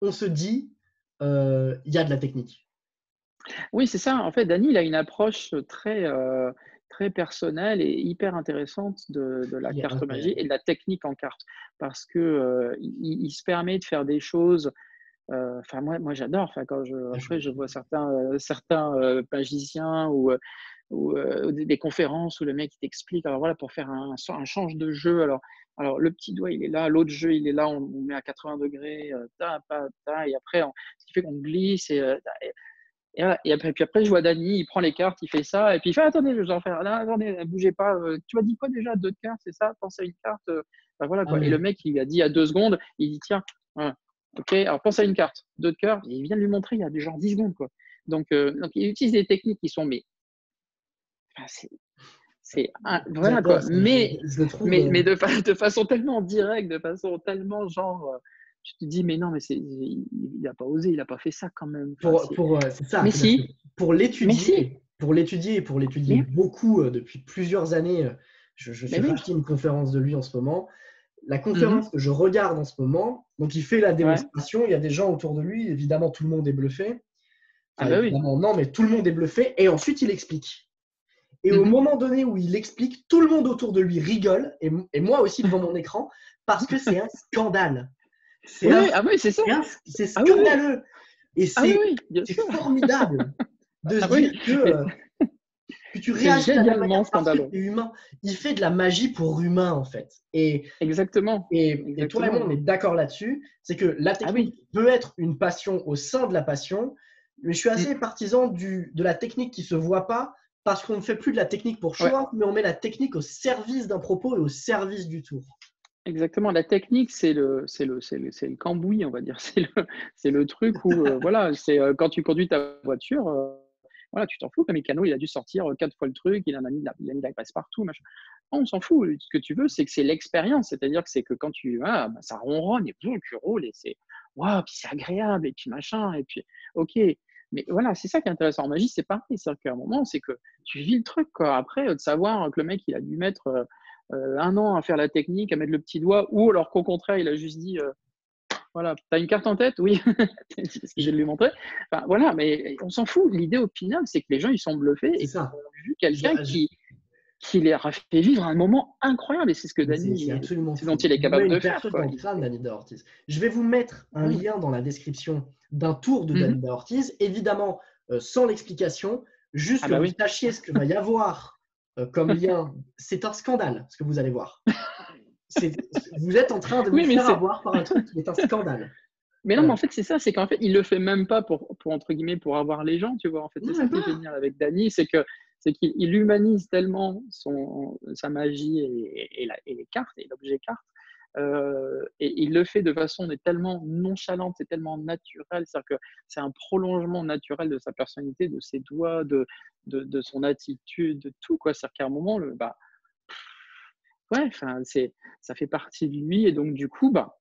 on se dit, il y a de la technique. Oui, c'est ça. En fait, Dany, il a une approche très personnelle et hyper intéressante de la Il est carte magie incroyable. et de la technique en carte. Parce que il se permet de faire des choses. Enfin, moi j'adore. Enfin, Ah, après, je j'imagine. vois certains magiciens ou des conférences où le mec il t'explique. Alors voilà, pour faire un change de jeu. Alors, le petit doigt il est là, l'autre jeu il est là, on met à 80 degrés, et après, ce qui fait qu'on glisse. Et puis après, je vois Dany, il prend les cartes, il fait ça, et puis il fait: «Attendez, je vais en faire là, attendez, bougez pas, tu m'as dit quoi déjà? 2 de cartes, c'est ça? Pense à une carte, bah, voilà Ah quoi». Et le oui. mec, il lui a dit il y a 2 secondes, il dit: «Tiens, voilà, OK, alors pense à une carte, 2 de cœur», et il vient de lui montrer il y a genre 10 secondes, quoi. Donc il utilise des techniques qui sont, mais enfin, voilà quoi. J'adore ça, je le trouve, Mais de façon tellement directe, de façon tellement genre, tu te dis: «Mais non, mais il a pas osé, il a pas fait ça quand même». Enfin, c'est ça, mais c'est-à-dire que si, pour mais si, l'étudier mais beaucoup, depuis plusieurs années, je mais fais oui. partie d'une conférence de lui en ce moment. La Mmh mh. conférence que je regarde en ce moment, donc il fait la Ouais. démonstration, il y a des gens autour de lui, évidemment tout le monde est bluffé. Ah Enfin bah oui. évidemment non, mais tout le monde est bluffé et ensuite il explique. Et au Mmh mh. moment donné où il explique, tout le monde autour de lui rigole et moi aussi devant mon écran parce que c'est un scandale. C'est un Oui, ah oui, c'est ça. c'est Ah oui, oui. scandaleux et Ah oui, oui, bien c'est sûr. formidable de se Ah dire oui, mais que tu c'est réagis de la même génialement manière parce que tu scandaleux. es humain. Il fait de la magie pour humains, en fait. Exactement, Et toi et moi, exactement. on est d'accord là-dessus. C'est que la Ah oui. technique peut être une passion au sein de la passion, mais je suis Mmh. assez partisan de la technique qui ne se voit pas parce qu'on ne fait plus de la technique pour Ouais, show-off, mais on met la technique au service d'un propos et au service du tour. exactement. La technique, c'est le cambouis, on va dire. C'est le truc où, voilà, quand tu conduis ta voiture, voilà, tu t'en fous que le mécano, il a dû sortir, 4 fois le truc, il a mis de la graisse partout, machin. Non, on s'en fout. Ce que tu veux, c'est que c'est l'expérience. C'est-à-dire que c'est que quand bah, ça ronronne et boum, tu roules et c'est waouh, puis c'est agréable et puis machin et puis OK. Mais voilà, c'est ça qui est intéressant en magie, c'est pareil. C'est-à-dire qu'à un moment, c'est que tu vis le truc, quoi. Après, de savoir que le mec, il a dû mettre, 1 an à faire la technique, à mettre le petit doigt ou alors qu'au contraire, il a juste dit, voilà: «Tu as une carte en tête? Oui». Est-ce qu'il vient de lui montrer? Enfin, voilà, mais on s'en fout. L'idée au final, c'est que les gens, ils sont bluffés C'est et qu'ils ça. ont vu Je- quelqu'un je- qui leur a fait vivre un moment incroyable et c'est ce que c'est absolument ce dont fou. il est Il met capable une de faire, perceuse quoi. dans le crâne d'Anita Ortiz. Je vais vous mettre Ah un oui. lien dans la description d'un tour de Mmh mh. Danida Ortiz, évidemment sans l'explication, juste Ah que bah vous oui. sachiez ce que va y avoir comme lien. C'est un scandale ce que vous allez voir. C'est- Vous êtes en train de vous Oui, mais faire c'est avoir par un truc qui est un scandale. mais non, Euh, mais en fait, c'est ça, c'est qu'en fait, il le fait même pas pour entre guillemets, «pour avoir les gens», tu vois? En fait, c'est non, ça même qui est pas. génial avec Dany, c'est qu'il humanise tellement sa magie et les cartes et l'objet carte, et il le fait de façon mais tellement nonchalante et tellement naturelle. C'est-à-dire que c'est un prolongement naturel de sa personnalité, de ses doigts, de son attitude, de tout, quoi. C'est-à-dire qu'à un moment, ouais, enfin, ça fait partie de lui et donc du coup, bah,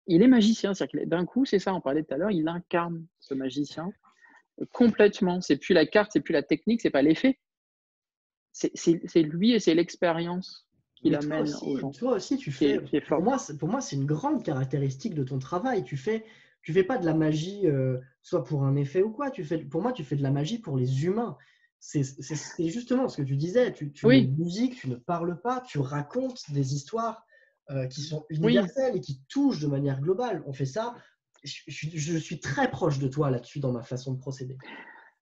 il est magicien, c'est-à-dire qu'il d'un coup, c'est ça, on parlait tout à l'heure, il incarne ce magicien, complètement. C'est plus la carte, c'est plus la technique, c'est pas l'effet. C'est lui et c'est l'expérience qu'il Mais amène aux gens toi aussi, tu qui fais. est forte. Pour moi, c'est une grande caractéristique de ton travail. Tu fais tu fais pas de la magie soit pour un effet ou quoi. Pour moi, tu fais de la magie pour les humains. C'est justement ce que tu disais. Tu mets Oui, une musique, tu ne parles pas, tu racontes des histoires qui sont oui. universelles et qui touchent de manière globale. On fait ça. Je suis très proche de toi là-dessus dans ma façon de procéder.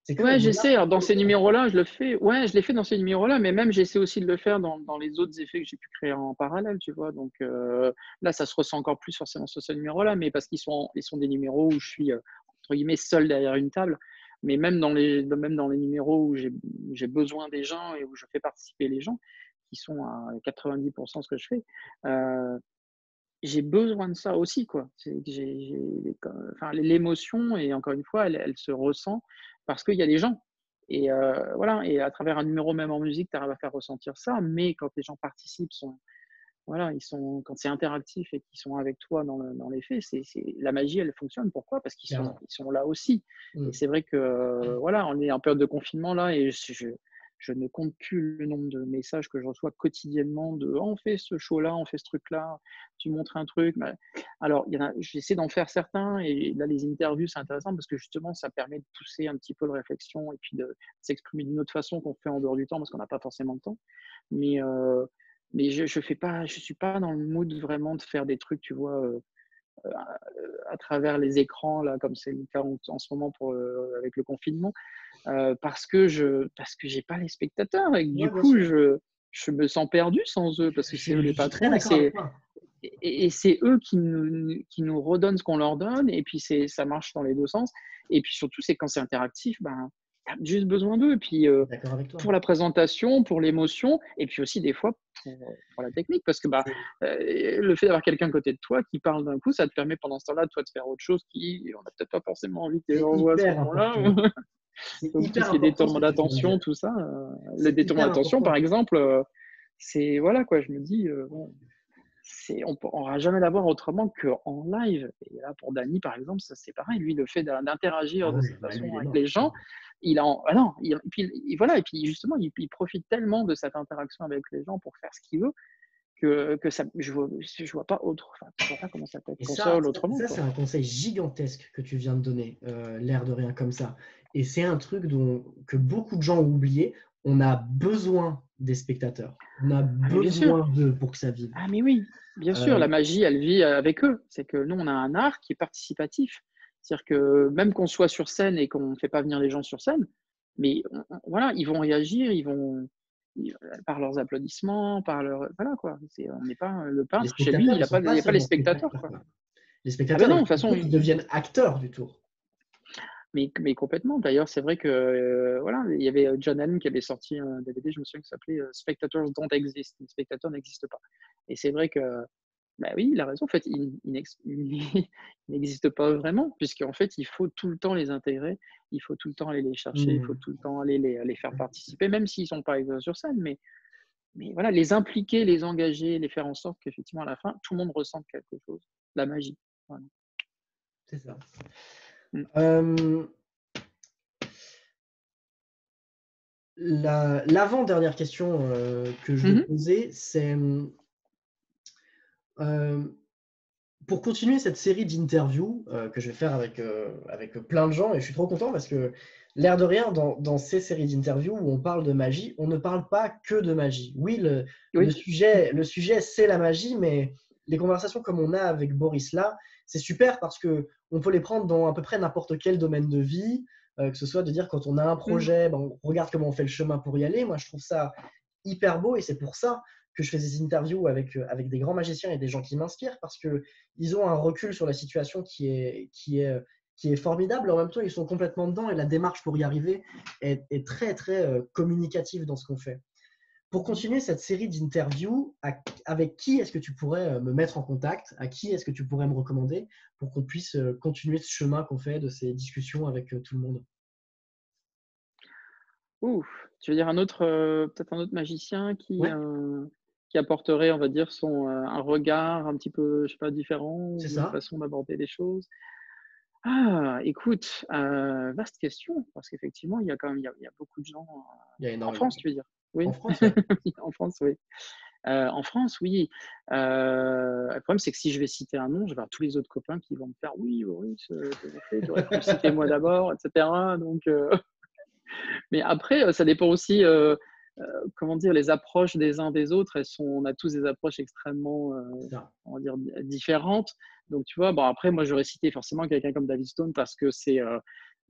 C'est que Ouais, on est là j'essaie. Alors, pour dans parler ces des gens. numéros-là, je le fais. Ouais, je l'ai fait dans ces numéros-là, mais même j'essaie aussi de le faire dans les autres effets que j'ai pu créer en parallèle, tu vois. Donc là, ça se ressent encore plus forcément sur ce numéro-là, mais parce ils sont des numéros où je suis, entre guillemets, seul derrière une table. Mais même dans les numéros où j'ai besoin des gens et où je fais participer les gens, qui sont à 90% ce que je fais, euh, j'ai besoin de ça aussi, quoi. Enfin, l'émotion, et encore une fois, elle se ressent parce qu'il y a des gens. Et voilà, et à travers un numéro, même en musique, tu arrives à faire ressentir ça. Mais quand les gens participent, voilà, quand c'est interactif et qu'ils sont avec toi dans les faits, la magie, elle fonctionne. Pourquoi? Parce Clairement. ils sont là aussi. Et Mm. c'est vrai que, voilà, on est en période de confinement là, et je ne compte plus le nombre de messages que je reçois quotidiennement de: «Oh, on fait ce show-là, on fait ce truc-là, tu montres un truc». Alors, j'essaie d'en faire certains, et là, les interviews, c'est intéressant parce que justement, ça permet de pousser un petit peu la réflexion et puis de s'exprimer d'une autre façon qu'on fait en dehors du temps parce qu'on n'a pas forcément le temps. Mais, je suis pas dans le mood vraiment de faire des trucs, tu vois, à travers les écrans là, comme c'est le cas en ce moment avec le confinement, parce que j'ai pas les spectateurs et que du Ouais, bien coup, sûr. je me sens perdu sans eux parce que c'est eux les Je suis très patrons, d'accord avec toi. et c'est eux qui nous redonnent ce qu'on leur donne, et puis ça marche dans les 2 sens, et puis surtout, c'est quand c'est interactif, ben, tu as juste besoin d'eux, et puis, D'accord avec toi. pour la présentation, pour l'émotion, et puis aussi des fois pour la technique, parce que, bah, C'est le fait d'avoir quelqu'un à côté de toi qui parle d'un coup, ça te permet pendant ce temps-là, toi, de faire autre chose qui on a peut-être pas forcément envie que les c'est gens voient à ce hyper moment-là. important. C'est Donc tout hyper ce qui est important ce détournement que tu viens de d'attention, dire. tout ça, le C'est détournement hyper d'attention, par important. exemple, c'est voilà quoi, je me dis, bon, on pourra jamais l'avoir autrement qu'en live. Et là, pour Dany, par exemple, ça c'est pareil. Lui, le fait d'interagir Ah de oui, cette bah lui, façon il est avec mort. les gens, ah non, et puis voilà, et puis justement, il profite tellement de cette interaction avec les gens pour faire ce qu'il veut que ça, je vois pas autre, enfin, je vois pas comment ça peut être Et console autrement, c'est quoi. un conseil gigantesque que tu viens de donner, l'air de rien comme ça. Et c'est un truc que beaucoup de gens ont oublié. On a besoin des spectateurs. On a Ah mais bien sûr. besoin d'eux pour que ça vive. Ah mais oui, bien sûr, Euh, la magie, elle vit avec eux. C'est que nous, on a un art qui est participatif. C'est-à-dire que même qu'on soit sur scène et qu'on ne fait pas venir les gens sur scène, mais voilà, ils vont réagir, par leurs applaudissements, voilà quoi. On n'est pas le les peintre chez lui, spectateurs, ils sont il pas y a pas les seulement spectateurs, spectateurs, quoi. quoi. Les Ah ben spectateurs, non, de toute façon, ils deviennent acteurs du tour. mais complètement. D'ailleurs, c'est vrai que voilà, il y avait John Allen qui avait sorti un DVD, je me souviens, qui s'appelait Spectators Don't Exist. Les spectateurs n'existent pas. Et c'est vrai que bah oui, il a raison. En fait, il n'existe pas vraiment, puisqu'en fait, il faut tout le temps les intégrer, il faut tout le temps aller les chercher, il faut Mmh. tout le temps aller les faire participer, même s'ils sont pas sur scène, mais voilà, les impliquer, les engager, les faire en sorte qu'effectivement, à la fin, tout le monde ressente quelque chose, la magie. Voilà. C'est ça. Mm. Hem, l'avant-dernière question, que je vais te Mhm. poser, c'est, pour continuer cette série d'interviews, que je vais faire avec plein de gens et je suis trop content parce que l'air de rien dans ces séries d'interviews où on parle de magie, on ne parle pas que de magie. Oui, Oui. le sujet c'est la magie, mais les conversations comme on a avec Boris là, c'est super parce qu'on peut les prendre dans à peu près n'importe quel domaine de vie, que ce soit de dire quand on a un Mm. projet, ben, on regarde comment on fait le chemin pour y aller. Moi, je trouve ça hyper beau et c'est pour ça que je fais des interviews avec des grands magiciens et des gens qui m'inspirent parce qu'ils ont un recul sur la situation qui est formidable. En même temps, ils sont complètement dedans et la démarche pour y arriver est très, très communicative dans ce qu'on fait. Pour continuer cette série d'interviews, avec qui est-ce que tu pourrais me mettre en contact? À qui est-ce que tu pourrais me recommander pour qu'on puisse continuer ce chemin qu'on fait de ces discussions avec tout le monde? Ouf, tu veux dire peut-être un autre magicien Ouais, qui apporterait, on va dire, un regard un petit peu, je sais pas, différent, c'est ou une ça. façon d'aborder les choses? Ah, écoute, vaste question, parce qu'effectivement, il y a quand même il y a beaucoup de gens, Il y a en énormément de France, gens. tu veux dire? En Oui, France, ouais. en France, oui. En France, oui. Le problème, c'est que si je vais citer un nom, je vais avoir tous les autres copains qui vont me faire: «Oui, Boris, tu fait, tu aurais pu citer moi d'abord» et cetera. Donc mais après, ça dépend aussi, comment dire? Les approches des uns des autres, on a tous des approches extrêmement, Ça, on va dire différentes. Donc tu vois? Bon après moi j'aurais cité forcément quelqu'un comme David Stone parce que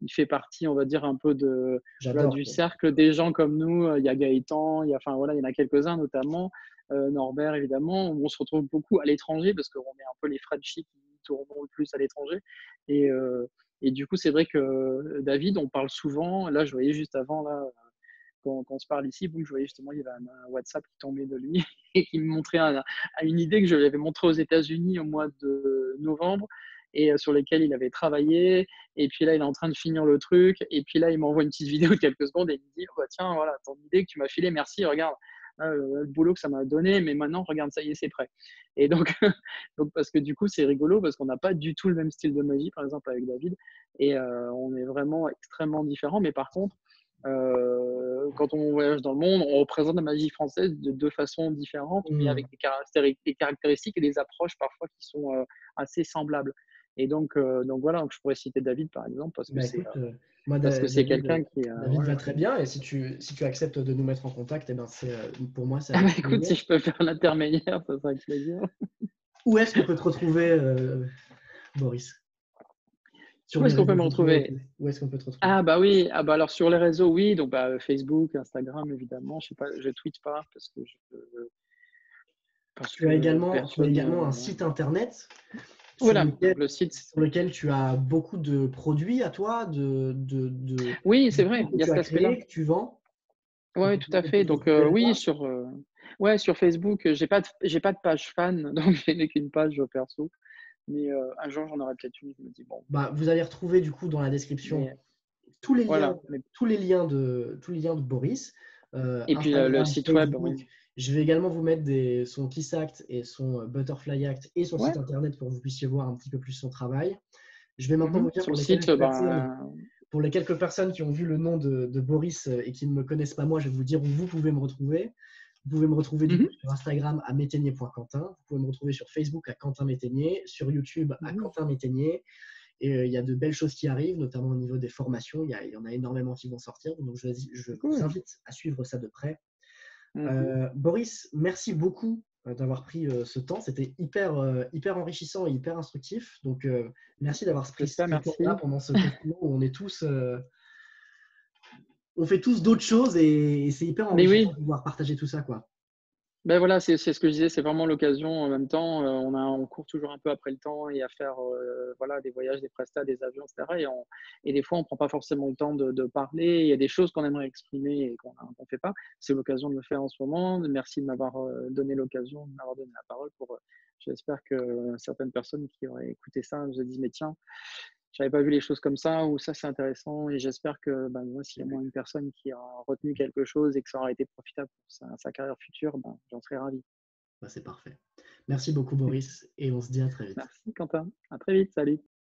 il fait partie, on va dire un peu voilà, j'adore. du cercle des gens comme nous. Il y a Gaëtan, enfin voilà, il y en a quelques-uns notamment, Norbert évidemment, où on se retrouve beaucoup à l'étranger parce qu'on est un peu les Frenchies qui tournons le plus à l'étranger et heu et du coup, c'est vrai que David, on parle souvent. Là, je voyais juste avant, là, quand on se parle ici, boum, je voyais justement, il y avait un WhatsApp qui tombait de lui et qui me montrait une idée que je lui avais montrée aux États-Unis au mois de novembre et sur lesquelles il avait travaillé. Et puis là, il est en train de finir le truc. Et puis là, il m'envoie une petite vidéo de quelques secondes et il me dit: oh, bah, tiens, voilà, ton idée que tu m'as filée, merci, regarde. Le boulot que ça m'a donné, mais maintenant, regarde, ça y est, c'est prêt. Et donc, donc, parce que du coup, c'est rigolo parce qu'on n'a pas du tout le même style de magie, par exemple, avec David. Et on est vraiment extrêmement différents. Mais par contre, quand on voyage dans le monde, on représente la magie française de deux façons différentes, mais Mmh. avec des caractéristiques et des approches parfois qui sont assez semblables. Et donc voilà, donc je pourrais citer David par exemple Bah écoute, moi parce que c'est David, quelqu'un qui David ouais, va ouais. très bien et si tu acceptes de nous mettre en contact, eh ben c'est pour moi c'est Ah bah avec écoute, plaisir. si je peux faire l'intermédiaire, ça serait avec plaisir. Où est-ce qu'on peut te retrouver, Boris? Sur Où les est-ce qu'on peut réseaux me sociaux et retrouver? tout? Où est-ce qu'on peut te retrouver? Ah bah oui, ah bah alors sur les réseaux, oui, donc bah, Facebook, Instagram évidemment. Je sais pas, je tweete pas parce que Tu as personne. également un site internet sur Voilà, lequel donc le site. sur lequel tu as beaucoup de produits à toi, Oui, de c'est vrai, cours que il y a tu cet as aspect-là. créés, que tu vends, Ouais, tout à on peut fait. te Donc, retrouver oui, là-bas. ouais, sur Facebook, j'ai pas de page fan, donc j'ai qu'une page perso. Mais, un jour, j'en aurai peut-être une. Je me dis: «Bon», Bah, vous allez retrouver du coup dans la mais description tous les liens, voilà. Mais tous les liens de Boris, et puis, le Instagram, site web, Facebook. oui. Je vais également vous mettre son Kiss Act et son Butterfly Act et son Ouais. site internet pour que vous puissiez voir un petit peu plus son travail. Je vais maintenant vous dire Sur le site, pour les quelques personnes qui ont vu le nom de Boris et qui ne me connaissent pas moi, je vais vous dire où vous pouvez me retrouver. Vous pouvez me retrouver du coup mmh sur Instagram à métainier.quentin. Vous pouvez me retrouver sur Facebook à Quentin Métainier, sur YouTube à mh. Quentin Métainier. Et il y a de belles choses qui arrivent, notamment au niveau des formations. Il y en a énormément qui vont sortir. Donc, je vous Cool. invite à suivre ça de près. Mmh. Boris, merci beaucoup d'avoir pris ce temps. C'était hyper enrichissant et hyper instructif. Donc, merci d'avoir pris J'espère, ce temps-là merci. pendant ce confinement où on fait tous d'autres choses et c'est hyper Mais enrichissant oui. de pouvoir partager tout ça, quoi. Ben voilà, c'est ce que je disais, c'est vraiment l'occasion en même temps, on court toujours un peu après le temps et à faire, voilà, des voyages, des prestats, des avions et cetera et des fois, on prend pas forcément le temps de parler. Il y a des choses qu'on aimerait exprimer et qu'on fait pas. C'est l'occasion de le faire en ce moment. Merci de m'avoir, donné l'occasion, de m'avoir donné la parole j'espère que certaines personnes qui auraient écouté ça se disent: «Mais tiens, j'avais pas vu les choses comme ça» ou «Ça, c'est intéressant» et j'espère que, ben, moi, s'il y a moins une personne qui aura retenu quelque chose et que ça aura été profitable pour sa carrière future, ben, j'en serais ravi. Bah, c'est parfait. Merci beaucoup, Boris, et on se dit à très vite. Merci Quentin, à très vite, salut.